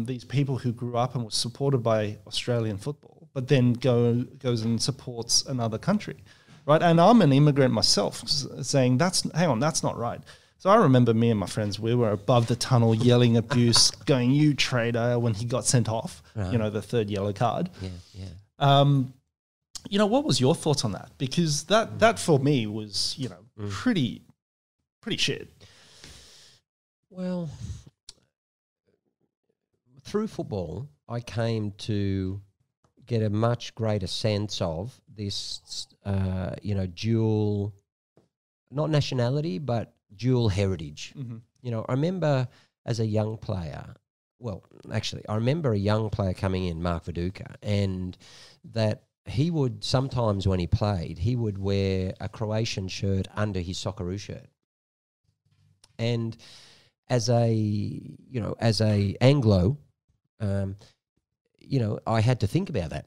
these people who grew up and were supported by Australian football, but then goes and supports another country, right? And I'm an immigrant myself, saying hang on, that's not right. So I remember me and my friends, we were above the tunnel yelling abuse, going, "You traitor," when he got sent off, the third yellow card. What was your thoughts on that? Because that for me was, pretty shit. Well, through football, I came to get a much greater sense of this, dual, not nationality, but dual heritage. I remember as a young player, I remember a young player coming in, Mark Viduka, and that he would sometimes, when he played, he would wear a Croatian shirt under his Socceroo shirt. And as a Anglo, I had to think about that.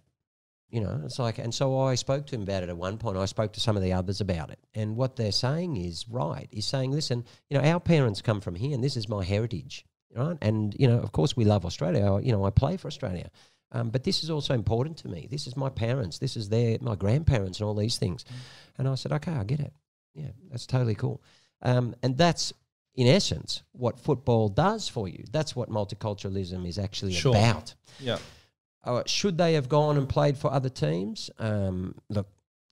It's like, and so I spoke to him about it at one point. I spoke to some of the others about it. And what they're saying is right. He's saying, listen, our parents come from here and this is my heritage, right? And, of course we love Australia. I play for Australia. But this is also important to me. This is my parents. This is my grandparents and all these things. And I said, okay, I get it. Yeah, that's totally cool. And that's, in essence, what football does for you. That's what multiculturalism is actually about. Yeah. Should they have gone and played for other teams? Look,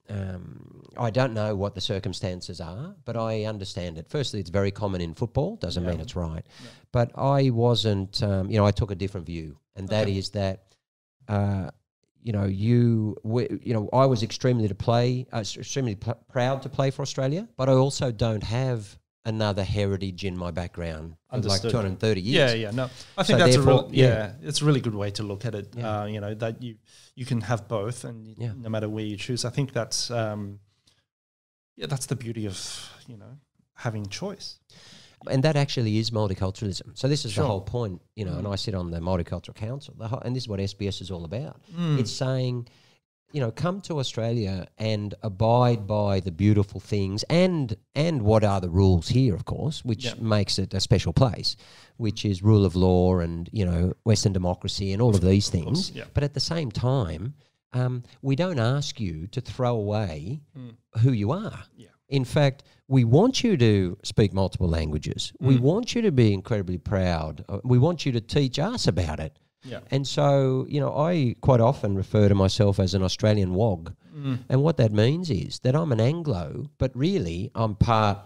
I don't know what the circumstances are, but I understand it. Firstly, it's very common in football. Doesn't mean it's right. Yeah. But I wasn't, I took a different view. And that is that, I was extremely proud to play for Australia, but I also don't have another heritage in my background of like Understood. 230 years. Yeah. No, I think So that's therefore, it's a really good way to look at it. Yeah. You know, that you can have both, and Yeah. no matter where you choose. I think that's that's the beauty of, you know, having choice. And that actually is multiculturalism. So this is Sure. the whole point, you know, and I sit on the Multicultural Council, and this is what SBS is all about. It's saying, you know, come to Australia and abide by the beautiful things and what are the rules here, of course, which makes it a special place, which is rule of law and, you know, Western democracy and all of these things. Yeah. But at the same time, we don't ask you to throw away who you are. Yeah. In fact, we want you to speak multiple languages. We want you to be incredibly proud. We want you to teach us about it. Yeah. And so, you know, I quite often refer to myself as an Australian wog. And what that means is that I'm an Anglo, but really I'm part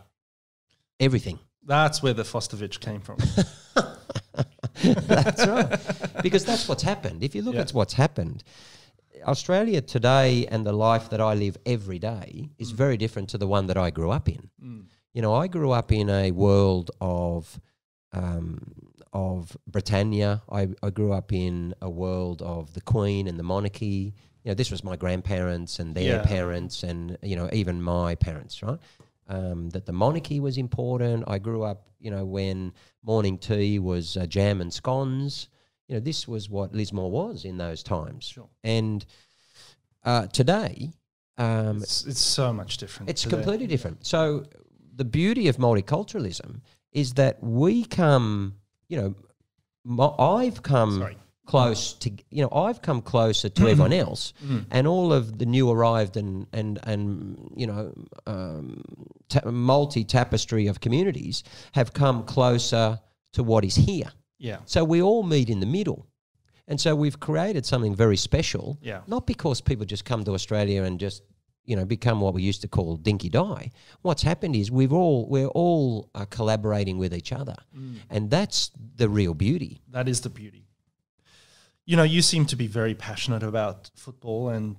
everything. That's where the Fostovich came from. That's right. Because that's what's happened. If you look at what's happened, Australia today and the life that I live every day is very different to the one that I grew up in. You know, I grew up in a world of Britannia. I grew up in a world of the Queen and the monarchy. You know, this was my grandparents and their parents and, you know, even my parents, right? That the monarchy was important. I grew up, you know, when morning tea was jam and scones. You know, this was what Lismore was in those times. Sure. And today... it's so much different. It's today. completely different. So the beauty of multiculturalism is that we come, you know, I've come close to, you know, I've come closer to everyone else, and all of the new arrived and you know, multi-tapestry of communities have come closer to what is here. Yeah. So we all meet in the middle. And so we've created something very special, not because people just come to Australia and just, you know, become what we used to call dinky die. What's happened is we're all collaborating with each other. And that's the real beauty. That is the beauty. You know, you seem to be very passionate about football and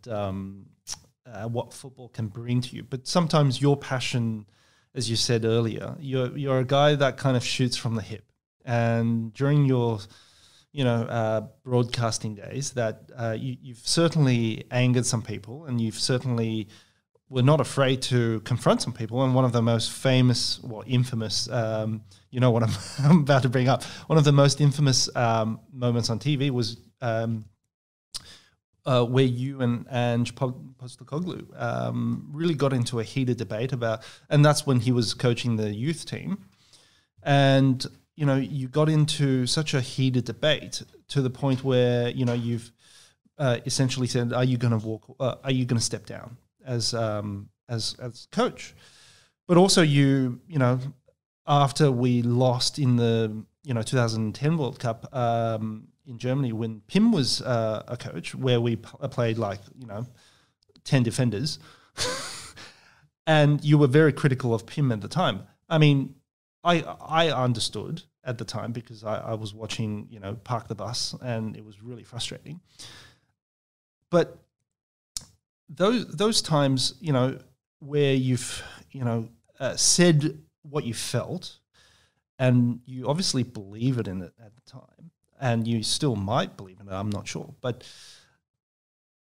what football can bring to you. But sometimes your passion, as you said earlier, you're a guy that kind of shoots from the hip. And during your, you know, broadcasting days, that you've certainly angered some people, and you've certainly were not afraid to confront some people. And one of the most famous, infamous, you know what I'm about to bring up, one of the most infamous moments on TV was where you and Ange Postecoglou really got into a heated debate about, and that's when he was coaching the youth team. And you know, you got into such a heated debate to the point where, you know, you've essentially said, "Are you going to step down as coach?" But also, you know, after we lost in the 2010 World Cup in Germany when Pim was a coach, where we played like 10 defenders, and you were very critical of Pim at the time. I mean, I understood at the time because I was watching, Park the Bus, and it was really frustrating. But those times, where you've, said what you felt, and you obviously believe it in it at the time, and you still might believe in it, I'm not sure. But,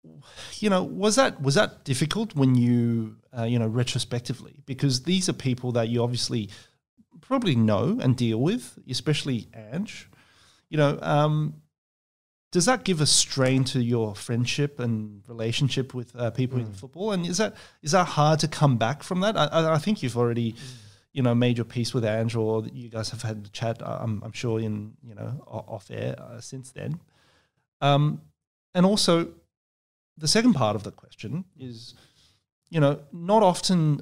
was that difficult when you, retrospectively? Because these are people that you obviously probably know and deal with, especially Ange. Does that give a strain to your friendship and relationship with people in football? And is that hard to come back from that? I think you've already, made your peace with Ange, or you guys have had a chat, I'm sure, in off air since then. And also, the second part of the question is, not often,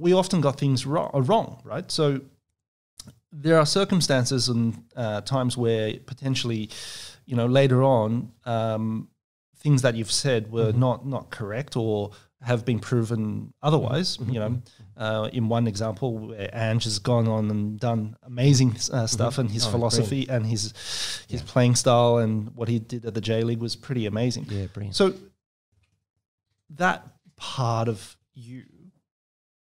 we often got things wrong, right? So there are circumstances and times where potentially, later on, things that you've said were not correct or have been proven otherwise. In one example, where Ange has gone on and done amazing stuff, and his philosophy and his playing style and what he did at the J League was pretty amazing. Yeah, brilliant. So that part of you,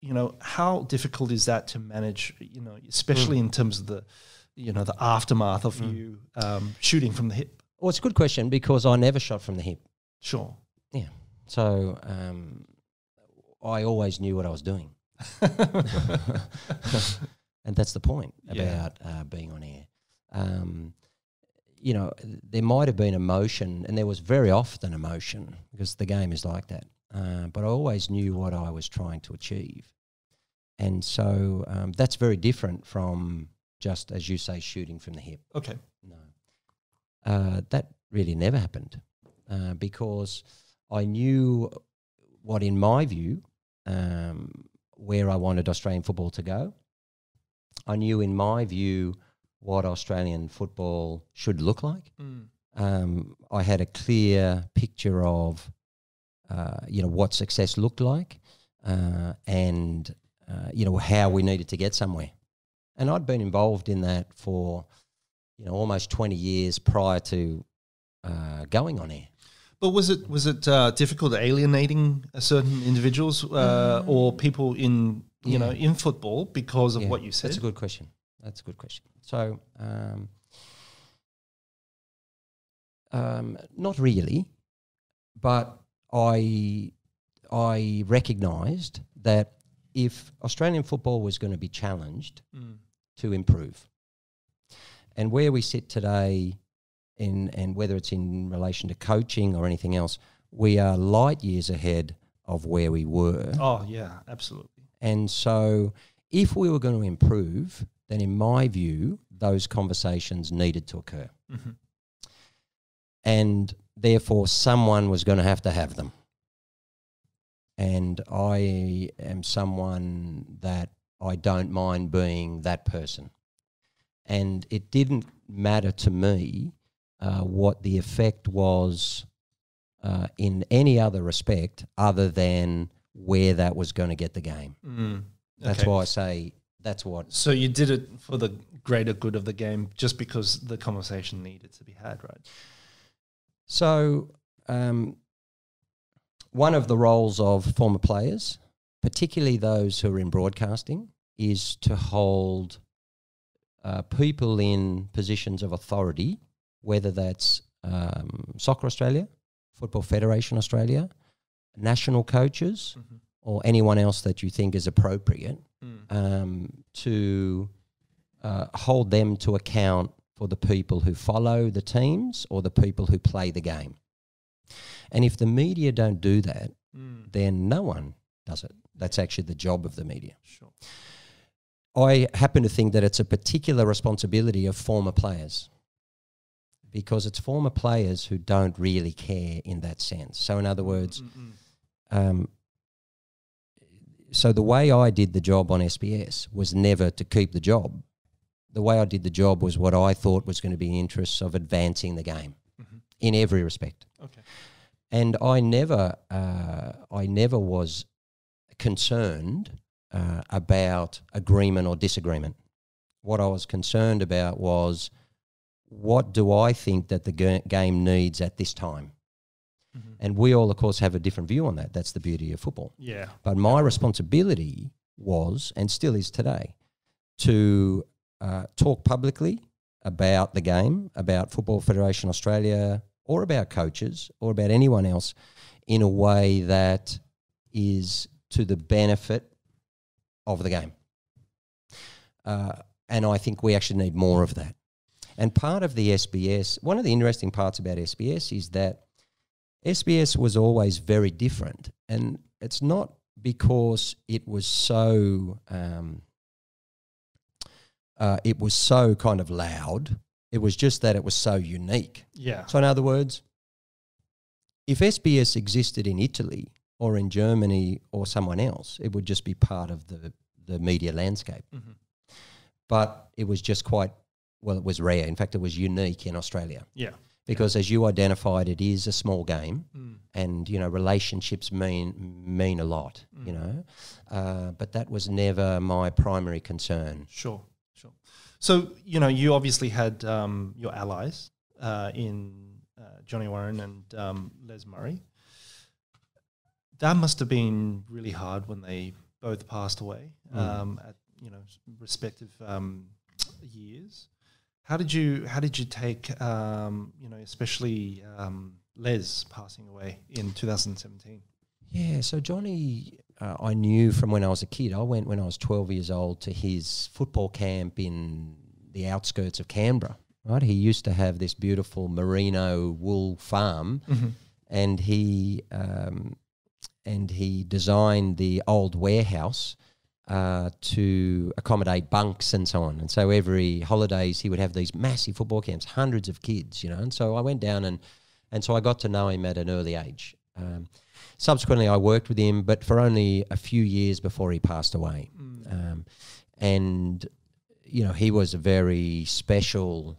you know, how difficult is that to manage, you know, especially in terms of the, you know, the aftermath of you shooting from the hip? Well, it's a good question because I never shot from the hip. Sure. Yeah. So I always knew what I was doing. And that's the point about being on air. You know, there might have been emotion, and there was very often emotion because the game is like that. But I always knew what I was trying to achieve. And so that's very different from just, as you say, shooting from the hip. Okay. No. That really never happened because I knew what, in my view, where I wanted Australian football to go. I knew, in my view, what Australian football should look like. I had a clear picture of, you know, what success looked like and, you know, how we needed to get somewhere. And I'd been involved in that for, you know, almost 20 years prior to going on air. But was it difficult alienating certain individuals or people in, you know, in football because of what you said? That's a good question. So, not really, but I recognised that if Australian football was going to be challenged to improve, and where we sit today, and whether it's in relation to coaching or anything else, we are light years ahead of where we were. Oh, yeah, absolutely. And so if we were going to improve, then in my view, those conversations needed to occur. And therefore, someone was going to have them. And I am someone that I don't mind being that person. And it didn't matter to me what the effect was in any other respect other than where that was going to get the game. That's why I say that's what... So you did it for the greater good of the game just because the conversation needed to be had, right? So one of the roles of former players, particularly those who are in broadcasting, is to hold people in positions of authority, whether that's Soccer Australia, Football Federation Australia, national coaches, or anyone else that you think is appropriate, to hold them to account for the people who follow the teams or the people who play the game. And if the media don't do that, then no one does it. That's actually the job of the media. Sure. I happen to think that it's a particular responsibility of former players, because it's former players who don't really care in that sense. So in other words, so the way I did the job on SBS was never to keep the job. The way I did the job was what I thought was going to be in the interests of advancing the game in every respect. Okay. And I never was concerned about agreement or disagreement. What I was concerned about was, what do I think that the game needs at this time? And we all, of course, have a different view on that. That's the beauty of football. Yeah. But my responsibility was, and still is today, to talk publicly about the game, about Football Federation Australia, or about coaches, or about anyone else, in a way that is to the benefit of the game. And I think we actually need more of that. And part of the SBS, one of the interesting parts about SBS is that SBS was always very different. And it's not because it was so kind of loud. It was just that it was so unique. Yeah. So in other words, if SBS existed in Italy or in Germany or someone else, it would just be part of the media landscape. But it was just quite, well, it was rare. In fact, it was unique in Australia. Yeah. Because as you identified, it is a small game, and, you know, relationships mean a lot, you know. But that was never my primary concern. Sure. So, you know, you obviously had your allies in Johnny Warren and Les Murray. That must have been really hard when they both passed away at respective years. How did you take especially Les passing away in 2017? Yeah, so Johnny, I knew from when I was a kid. I went when I was 12 years old to his football camp in the outskirts of Canberra. Right, he used to have this beautiful merino wool farm, and he designed the old warehouse to accommodate bunks and so on. And so every holidays he would have these massive football camps, hundreds of kids, And so I went down and so I got to know him at an early age. Subsequently, I worked with him, but for only a few years before he passed away. And he was a very special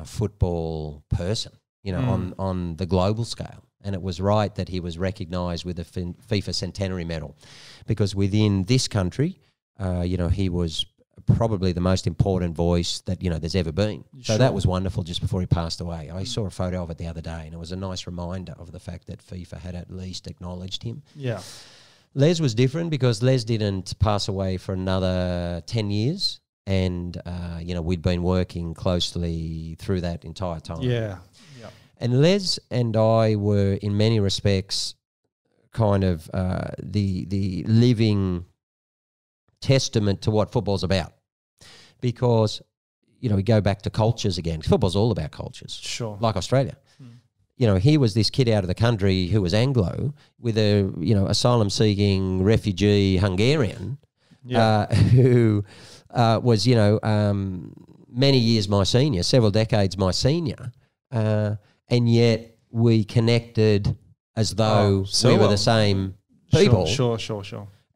football person, on the global scale. And it was right that he was recognised with the FIFA Centenary Medal, because within this country, he was probably the most important voice that, there's ever been. Sure. So that was wonderful just before he passed away. I saw a photo of it the other day, and it was a nice reminder of the fact that FIFA had at least acknowledged him. Yeah. Les was different because Les didn't pass away for another 10 years. And, we'd been working closely through that entire time. Yeah. And Les and I were, in many respects, kind of the living testament to what football's about. Because, we go back to cultures again. Football's all about cultures. Sure. Like Australia. He was this kid out of the country who was Anglo with a, asylum-seeking refugee Hungarian who was, many years my senior, several decades my senior. And yet we connected as though we were the same people. Sure.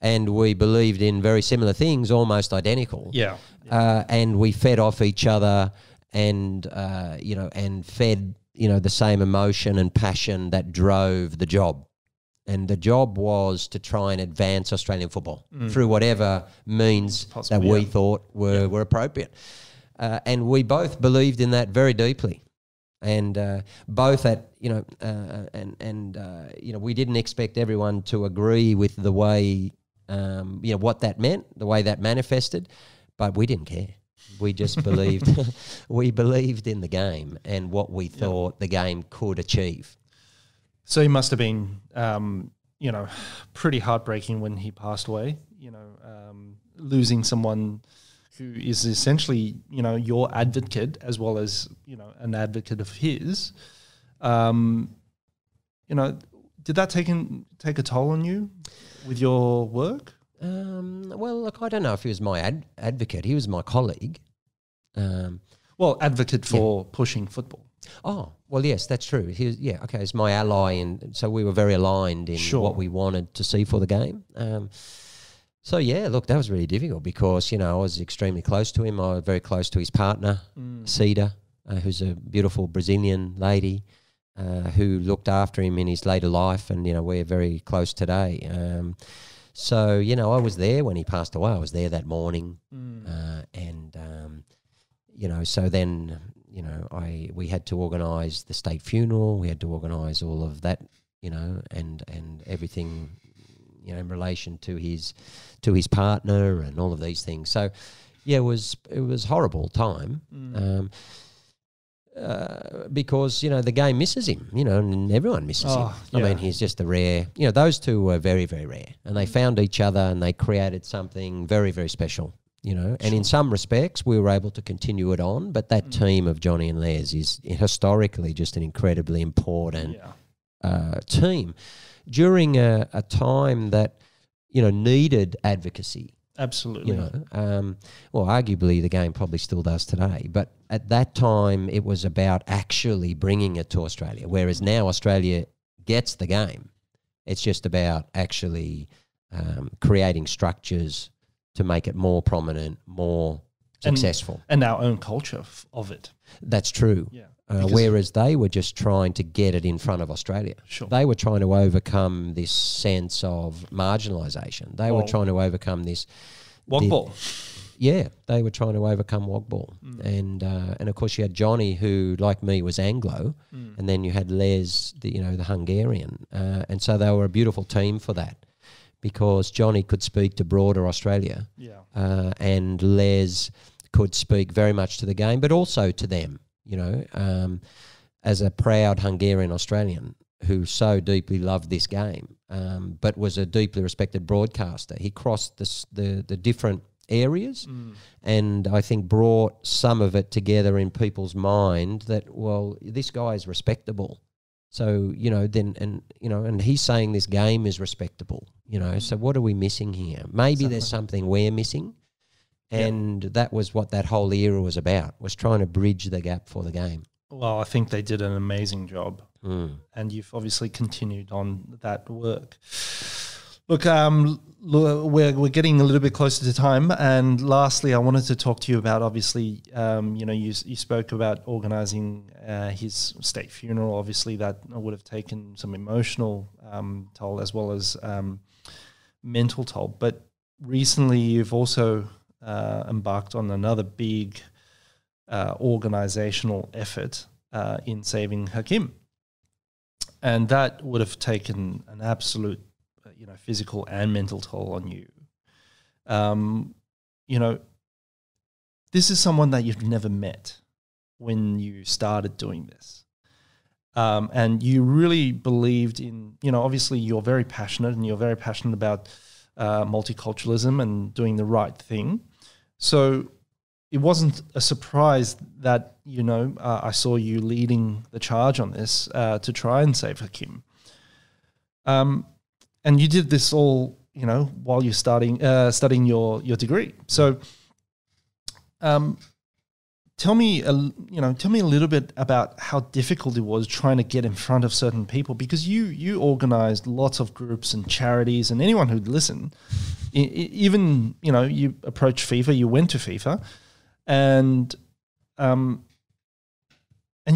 And we believed in very similar things, almost identical. Yeah. And we fed off each other and, and fed, the same emotion and passion that drove the job. And the job was to try and advance Australian football through whatever means that we thought were appropriate. And we both believed in that very deeply. And both at, we didn't expect everyone to agree with the way, what that meant, the way that manifested, but we didn't care. We just believed, we believed in the game and what we thought the game could achieve. So he must have been, pretty heartbreaking when he passed away, losing someone who is essentially, your advocate as well as, an advocate of his. Did that take a toll on you with your work? Well, look, I don't know if he was my advocate. He was my colleague. Advocate for pushing football. Oh, well, yes, that's true. He's my ally, and so we were very aligned in what we wanted to see for the game. Look, that was really difficult because, I was extremely close to him. I was very close to his partner, Cida, who's a beautiful Brazilian lady who looked after him in his later life, and, we're very close today. I was there when he passed away. I was there that morning, so then, we had to organise the state funeral. We had to organise all of that, and everything, in relation to his partner and all of these things. So, it was horrible time, because the game misses him, and everyone misses him. I mean, he's just a rare. Those two were very, very rare, and they found each other and they created something very, very special. And in some respects we were able to continue it on, but that team of Johnny and Les is historically just an incredibly important team during a time that, needed advocacy. Absolutely. Arguably the game probably still does today, but at that time it was about actually bringing it to Australia, whereas now Australia gets the game. It's just about actually creating structures to make it more prominent, more successful. And our own culture of it. That's true. Yeah. Whereas they were just trying to get it in front of Australia. Sure. They were trying to overcome this sense of marginalisation. They were trying to overcome this... Wogball. They were trying to overcome Wogball. And of course you had Johnny, who, like me, was Anglo, and then you had Les, the Hungarian. And so they were a beautiful team for that. because Johnny could speak to broader Australia, and Les could speak very much to the game, but also to them, as a proud Hungarian Australian who so deeply loved this game, but was a deeply respected broadcaster. He crossed the different areas and I think brought some of it together in people's mind that, well, this guy is respectable. So, and he's saying this game is respectable, so what are we missing here? Maybe there's something we're missing. And that was what that whole era was about, was trying to bridge the gap for the game. Well, I think they did an amazing job. And you've obviously continued on that work. Look, we're getting a little bit closer to time. And lastly, I wanted to talk to you about, obviously, you spoke about organising his state funeral. Obviously, that would have taken some emotional toll as well as mental toll. But recently, you've also embarked on another big organisational effort in saving Hakeem. And that would have taken an absolute physical and mental toll on you. This is someone that you've never met when you started doing this. And you really believed in, obviously you're very passionate and you're very passionate about multiculturalism and doing the right thing. So it wasn't a surprise that, I saw you leading the charge on this to try and save Hakeem. And you did this all, while you're studying your degree. So, tell me a little bit about how difficult it was trying to get in front of certain people, because you organised lots of groups and charities, and anyone who'd listen, even you approached FIFA, you went to FIFA, and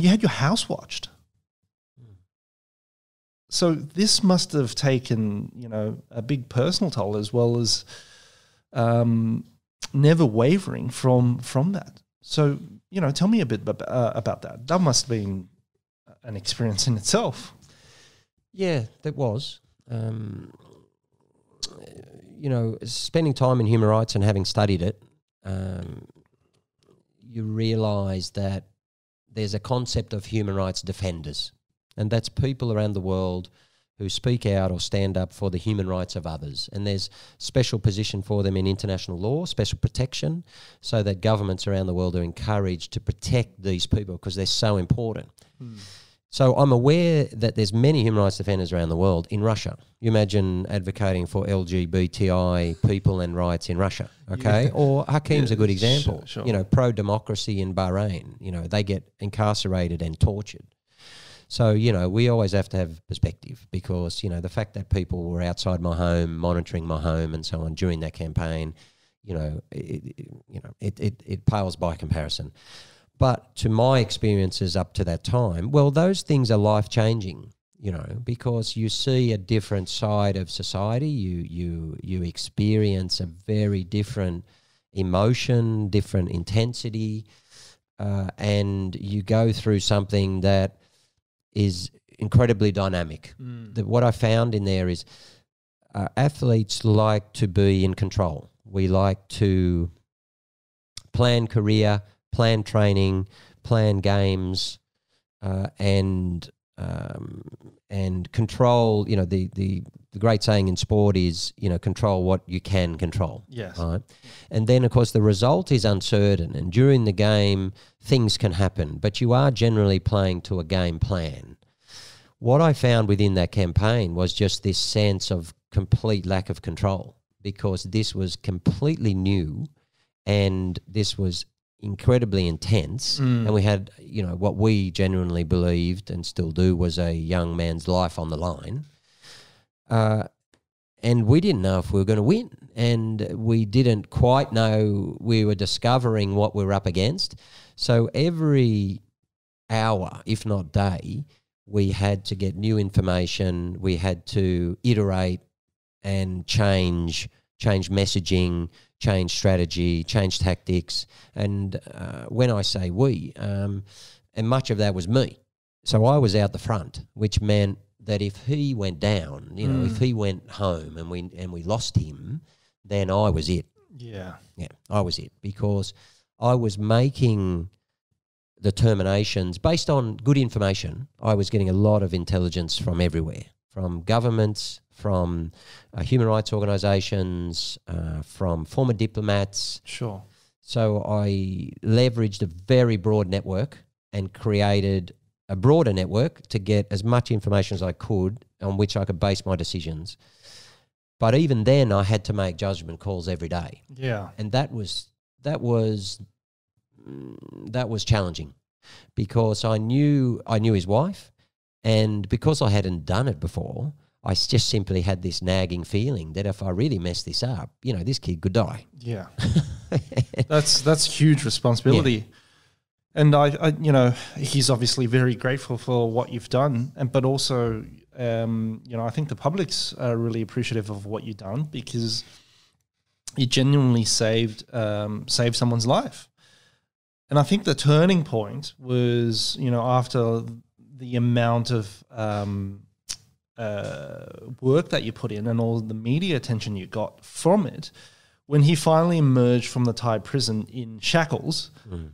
you had your house watched. So this must have taken, a big personal toll, as well as never wavering from that. So, tell me a bit about that. That must have been an experience in itself. Yeah, that was. Spending time in human rights and having studied it, you realise that there's a concept of human rights defenders. And that's people around the world who speak out or stand up for the human rights of others. And there's special position for them in international law, special protection, so that governments around the world are encouraged to protect these people because they're so important. So I'm aware that there's many human rights defenders around the world in Russia. You imagine advocating for LGBTI people and rights in Russia, okay? Or Hakeem's a good example. Sure. Pro-democracy in Bahrain. They get incarcerated and tortured. So, we always have to have perspective because, the fact that people were outside my home, monitoring my home and so on during that campaign, it pales by comparison. But to my experiences up to that time, well, those things are life-changing, because you see a different side of society. You experience a very different emotion, different intensity, and you go through something that is incredibly dynamic. What I found in there is athletes like to be in control. We like to plan career, plan training, plan games, and control. The great saying in sport is, control what you can control. Yes. Right? And then, of course, the result is uncertain. And during the game, things can happen. But you are generally playing to a game plan. What I found within that campaign was just this sense of complete lack of control, because this was completely new and this was incredibly intense. And we had, what we genuinely believed and still do was a young man's life on the line. And we didn't know if we were going to win. And we didn't quite know, we were discovering what we were up against. So every hour, if not day, we had to get new information. We had to iterate and change messaging, change strategy, change tactics. And when I say we, and much of that was me. So I was out the front, which meant that if he went down, you know, if he went home and we lost him, then I was it. Yeah. Yeah, I was it, because I was making determinations based on good information. I was getting a lot of intelligence from everywhere, from governments, from human rights organisations, from former diplomats. Sure. So I leveraged a very broad network and created a broader network to get as much information as I could on which I could base my decisions. But even then, I had to make judgment calls every day. Yeah. And that was challenging, because I knew his wife, and because I hadn't done it before, I just simply had this nagging feeling that if I really mess this up, you know, this kid could die. Yeah. That's huge responsibility. Yeah. And I, you know, he's obviously very grateful for what you've done, but also, you know, I think the public's really appreciative of what you've done, because it genuinely saved someone's life. And I think the turning point was, you know, after the amount of work that you put in and all the media attention you got from it, when he finally emerged from the Thai prison in shackles,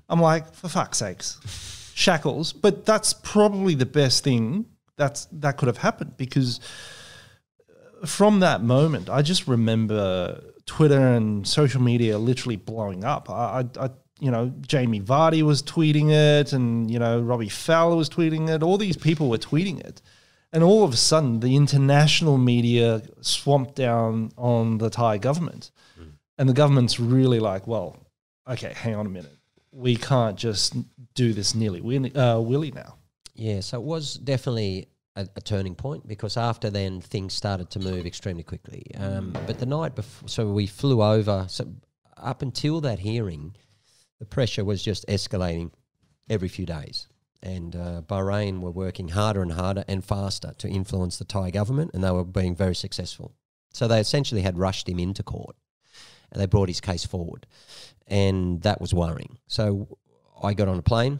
I'm like, for fuck's sakes, shackles. But that's probably the best thing that could have happened, because from that moment, I just remember Twitter and social media literally blowing up. I you know, Jamie Vardy was tweeting it, and, you know, Robbie Fowler was tweeting it. All these people were tweeting it. And all of a sudden, the international media swamped down on the Thai government. And the government's really like, well, okay, hang on a minute. We can't just do this willy now. Yeah, so it was definitely a turning point, because after then things started to move extremely quickly. But the night before, so we flew over. So up until that hearing, the pressure was just escalating every few days. And Bahrain were working harder and harder and faster to influence the Thai government, and they were being very successful. So they essentially had rushed him into court, and they brought his case forward, and that was worrying. So I got on a plane,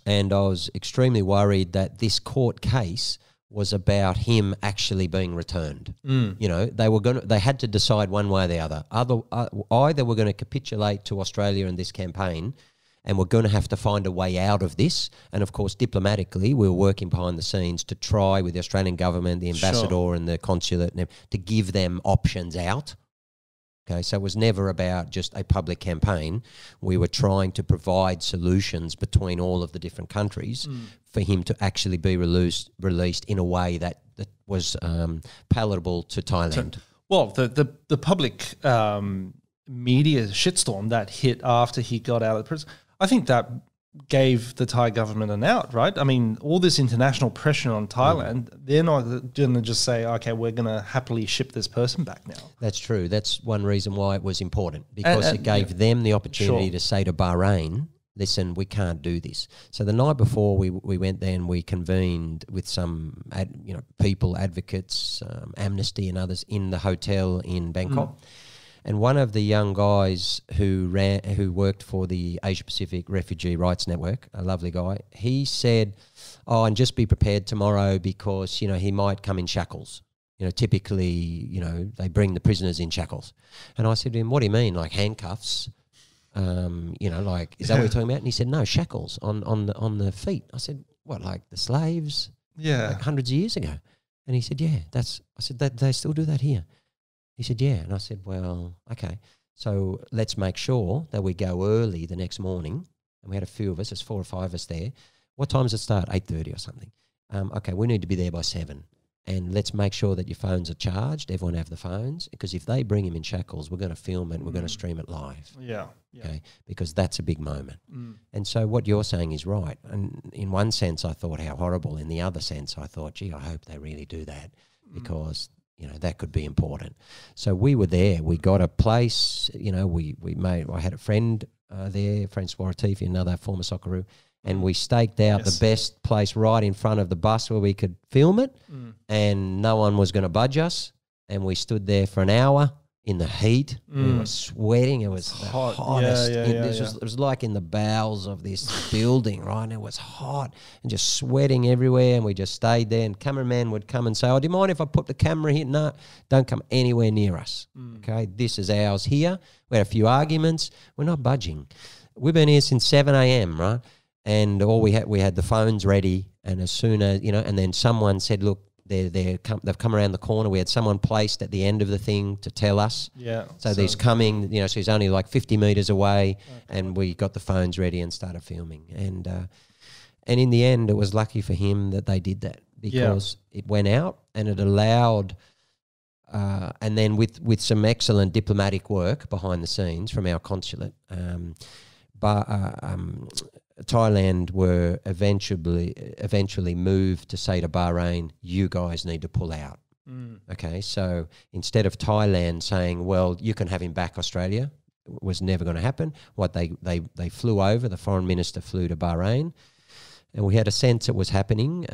and I was extremely worried that this court case was about him actually being returned. You know, they had to decide one way or the other. Either we're going to capitulate to Australia in this campaign, and we're going to have to find a way out of this. And of course, diplomatically, we were working behind the scenes to try with the Australian government, the ambassador and the consulate, to give them options out. Okay, so it was never about just a public campaign. We were trying to provide solutions between all of the different countries for him to actually be released in a way that was palatable to Thailand. So, well, the public media shitstorm that hit after he got out of prison, I think that gave the Thai government an out, right? I mean, all this international pressure on Thailand, they're not going to just say, okay, we're going to happily ship this person back now. That's true. That's one reason why it was important, because it gave them the opportunity to say to Bahrain, listen, we can't do this. So the night before we went there, and we convened with some people, advocates, Amnesty and others in the hotel in Bangkok. And one of the young guys who worked for the Asia Pacific Refugee Rights Network, a lovely guy, he said, "Oh, and just be prepared tomorrow, because he might come in shackles. Typically, they bring the prisoners in shackles." And I said to him, "What do you mean, like handcuffs? Is that what you're talking about?" And he said, "No, shackles on the feet." I said, "What, like the slaves? Yeah, like hundreds of years ago?" And he said, "Yeah, I said, "That they still do that here?" He said, "Yeah." And I said, "Well, okay. So let's make sure that we go early the next morning." And we had a few of us, there's 4 or 5 of us there. What time does it start? 8:30 or something. Okay, we need to be there by 7. And let's make sure that your phones are charged. Everyone have the phones. Because if they bring him in shackles, we're going to film it and we're going to stream it live. Yeah. Okay, because that's a big moment. And so what you're saying is right. And in one sense, I thought, how horrible. In the other sense, I thought, gee, I hope they really do that, because that could be important. So we were there. We got a place. I had a friend there, Francois Retifi, another former Socceroo, and we staked out the best place right in front of the bus where we could film it, and no one was going to budge us. And we stood there for an hour in the heat. We were sweating. It was the hottest. It was like in the bowels of this building, right? And it was hot and just sweating everywhere. And we just stayed there. And cameraman would come and say, "Oh, do you mind if I put the camera here?" No, don't come anywhere near us. Okay, this is ours here. We had a few arguments. We're not budging. We've been here since 7 a.m., right? And all we had the phones ready. And as soon as, and then someone said, "Look, they've come around the corner." We had someone placed at the end of the thing to tell us. Yeah. So he's coming, so he's only like 50 metres away, and we got the phones ready and started filming. And in the end, it was lucky for him that they did that, because it went out and it allowed, and then with some excellent diplomatic work behind the scenes from our consulate, Thailand were eventually moved to say to Bahrain, "You guys need to pull out." Okay, so instead of Thailand saying, "Well, you can have him back, Australia," it was never going to happen. What they flew over, the foreign minister flew to Bahrain, and we had a sense it was happening.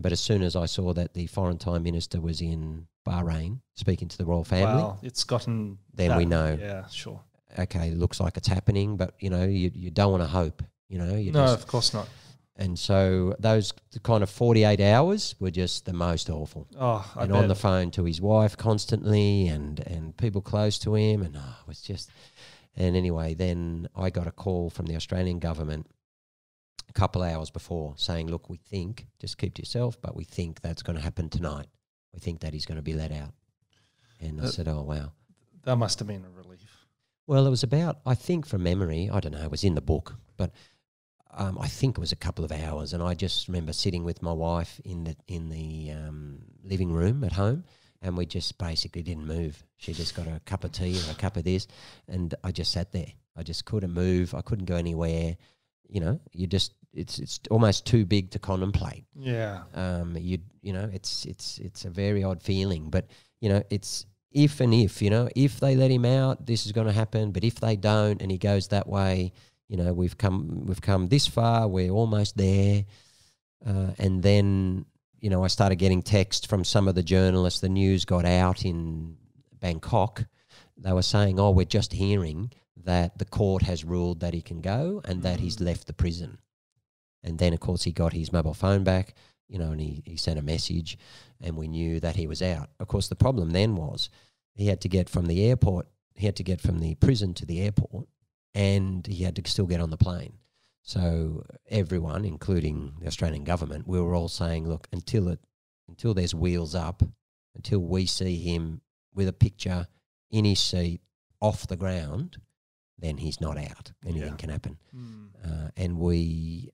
But as soon as I saw that the foreign Thai minister was in Bahrain speaking to the royal family, it's gotten then we know. Yeah, sure. Okay, looks like it's happening, but you don't want to hope. Of course not. And so those kind of 48 hours were just the most awful. Oh, I bet. On the phone to his wife constantly, and people close to him, and it was just. And anyway, then I got a call from the Australian government a couple of hours before saying, "Look, we think, just keep to yourself, but we think that's going to happen tonight. We think that he's going to be let out." And I said, "Oh, wow." That must have been a relief. Well, it was about, I think from memory, I don't know, it was in the book, but I think it was a couple of hours, and I just remember sitting with my wife in the living room at home, and we just basically didn't move. She just got a cup of tea or a cup of this, and I just sat there. I just couldn't move. I couldn't go anywhere. It's almost too big to contemplate. Yeah. It's a very odd feeling, but it's if they let him out, this is going to happen. But if they don't, and he goes that way, we've come this far. We're almost there. And then, I started getting text from some of the journalists. The news got out in Bangkok. They were saying, "Oh, we're just hearing that the court has ruled that he can go and that he's left the prison." And then, of course, he got his mobile phone back, and he sent a message, and we knew that he was out. Of course, the problem then was he had to get from the prison to the airport, and he had to still get on the plane. So everyone, including the Australian government, we were all saying, "Look, until there's wheels up, until we see him with a picture in his seat off the ground, then he's not out. Anything can happen." And we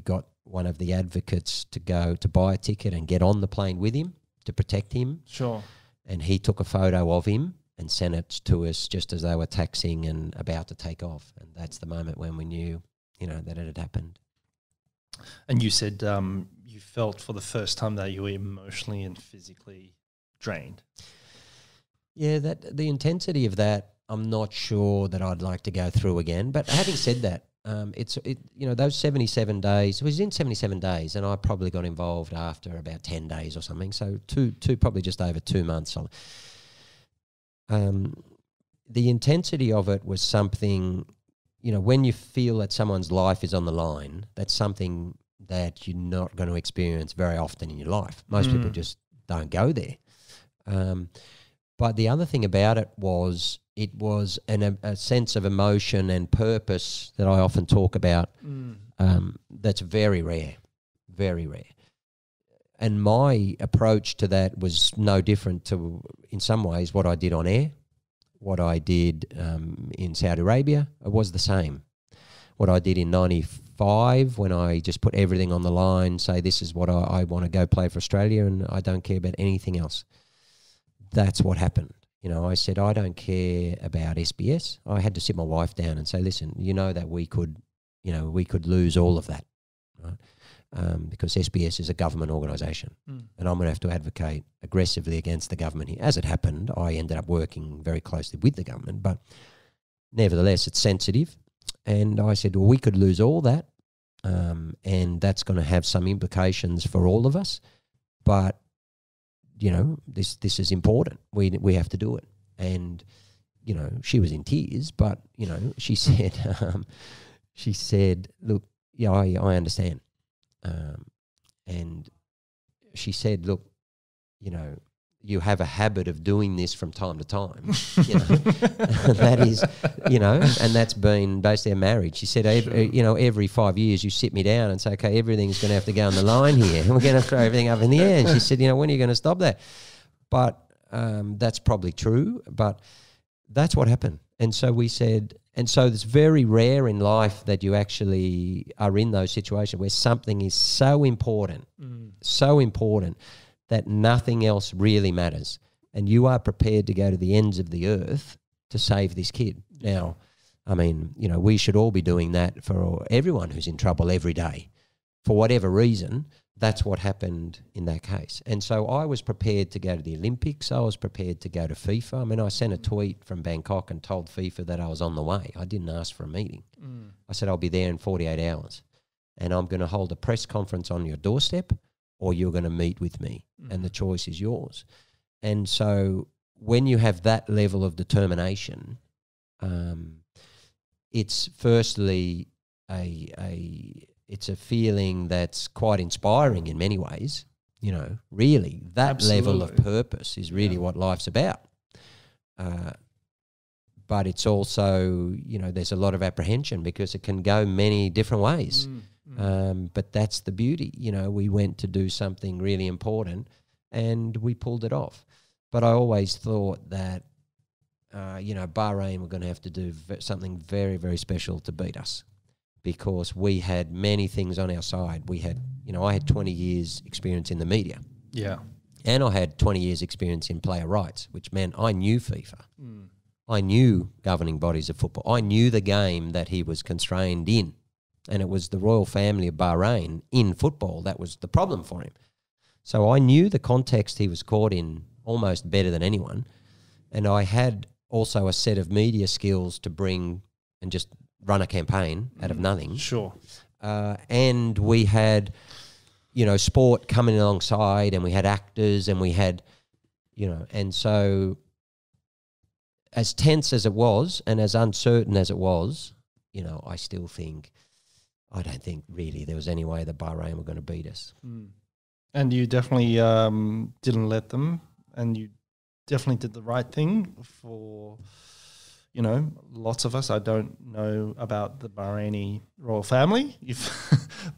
got one of the advocates to go to buy a ticket and get on the plane with him to protect him. Sure. And he took a photo of him and sent it to us just as they were taxiing and about to take off. And that's the moment when we knew, that it had happened. And you said you felt for the first time that you were emotionally and physically drained. Yeah, that the intensity of that, I'm not sure that I'd like to go through again. But having said that, those 77 days, it was in 77 days, and I probably got involved after about 10 days or something. So probably just over 2 months. The intensity of it was something, when you feel that someone's life is on the line, that's something that you're not going to experience very often in your life. Most people just don't go there. But the other thing about it was a sense of emotion and purpose that I often talk about that's very rare, very rare. And my approach to that was no different to, in some ways, what I did on air, what I did in Saudi Arabia. It was the same. What I did in 95 when I just put everything on the line, say this is what I want to go play for Australia and I don't care about anything else. That's what happened. I said, I don't care about SBS. I had to sit my wife down and say, listen, that we could lose all of that, right? Because SBS is a government organisation and I'm going to have to advocate aggressively against the government here. As it happened, I ended up working very closely with the government, but nevertheless, it's sensitive. And I said, well, we could lose all that and that's going to have some implications for all of us, but this is important. We have to do it. And, you know, she was in tears, but, you know, she said, look, yeah, I understand. And she said, look, you know, you have a habit of doing this from time to time, you know. That is, you know, and that's been basically a marriage. She said, you know, every 5 years you sit me down and say, okay, everything's going to have to go on the line here. And we're going to throw everything up in the air. And she said, you know, when are you going to stop that? But that's probably true, but that's what happened. And so we said, and so it's very rare in life that you actually are in those situations where something is so important that nothing else really matters. And you are prepared to go to the ends of the earth to save this kid. Now, I mean, you know, we should all be doing that for everyone who's in trouble every day. For whatever reason, that's what happened in that case. And so I was prepared to go to the Olympics. I was prepared to go to FIFA. I mean, I sent a tweet from Bangkok and told FIFA that I was on the way. I didn't ask for a meeting. I said, I'll be there in 48 hours. And I'm going to hold a press conference on your doorstep, or you're going to meet with me, and the choice is yours. And so when you have that level of determination, it's firstly it's a feeling that's quite inspiring in many ways. You know, really, that level of purpose is really what life's about. But it's also, you know, there's a lot of apprehension because it can go many different ways. But that's the beauty. You know, we went to do something really important and we pulled it off. But I always thought that, you know, Bahrain were going to have to do something very, very special to beat us, because we had many things on our side. We had, you know, I had 20 years experience in the media. Yeah. And I had 20 years experience in player rights, which meant I knew FIFA. I knew governing bodies of football. I knew the game that he was constrained in. And it was the royal family of Bahrain in football that was the problem for him. So I knew the context he was caught in almost better than anyone. And I had also a set of media skills to bring and just run a campaign out of nothing. Sure. And we had, you know, sport coming alongside, and we had actors, and we had, you know, and so as tense as it was and as uncertain as it was, you know, I don't think really there was any way that Bahrain were going to beat us. And you definitely didn't let them, and you definitely did the right thing for, you know, lots of us. I don't know about the Bahraini royal family,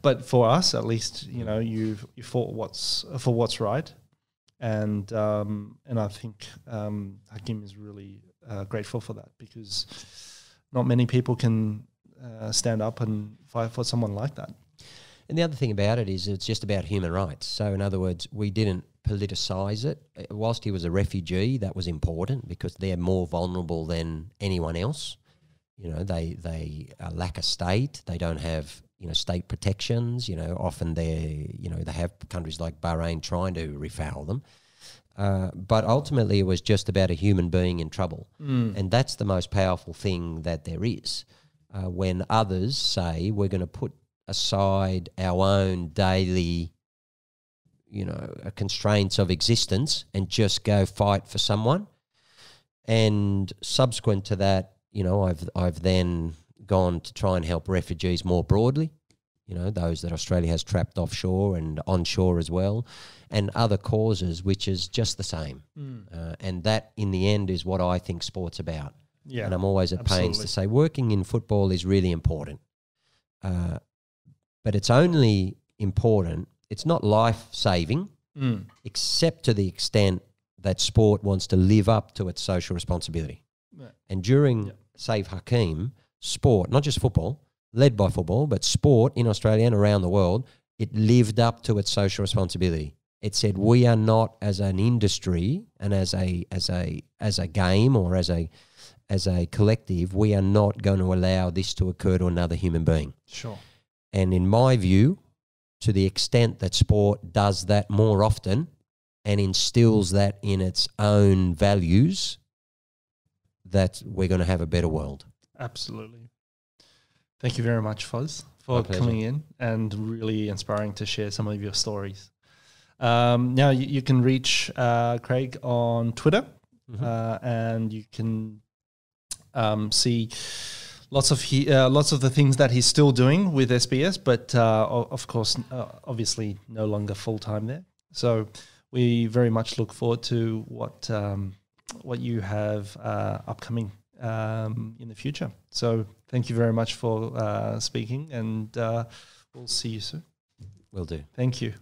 but for us at least, you know, you fought for what's right, and I think Hakeem is really grateful for that, because not many people can stand up and fight for someone like that. And the other thing about it is it's just about human rights. So in other words, we didn't politicise it. Whilst he was a refugee, that was important because they're more vulnerable than anyone else. You know, they lack a state. They don't have, you know, state protections. You know, often they have countries like Bahrain trying to refoul them. But ultimately it was just about a human being in trouble. And that's the most powerful thing that there is. When others say we're going to put aside our own daily, you know, constraints of existence and just go fight for someone. And subsequent to that, you know, I've then gone to try and help refugees more broadly, you know, those that Australia has trapped offshore and onshore as well, and other causes, which is just the same. And that, in the end, is what I think sport's about. Yeah, and I'm always at pains to say working in football is really important. But it's only important, it's not life-saving, except to the extent that sport wants to live up to its social responsibility. Yeah. And during Save Hakeem, sport, not just football, led by football, but sport in Australia and around the world, it lived up to its social responsibility. It said we are not, as an industry and as a game or as a collective, we are not going to allow this to occur to another human being. Sure. And in my view, to the extent that sport does that more often and instills that in its own values, that we're going to have a better world. Absolutely. Thank you very much, Foz, for coming in, and really inspiring to share some of your stories. Now you can reach Craig on Twitter and you can see lots of the things that he's still doing with SBS, but of course, obviously, no longer full time there. So we very much look forward to what you have upcoming in the future. So thank you very much for speaking, and we'll see you soon. Will do. Thank you.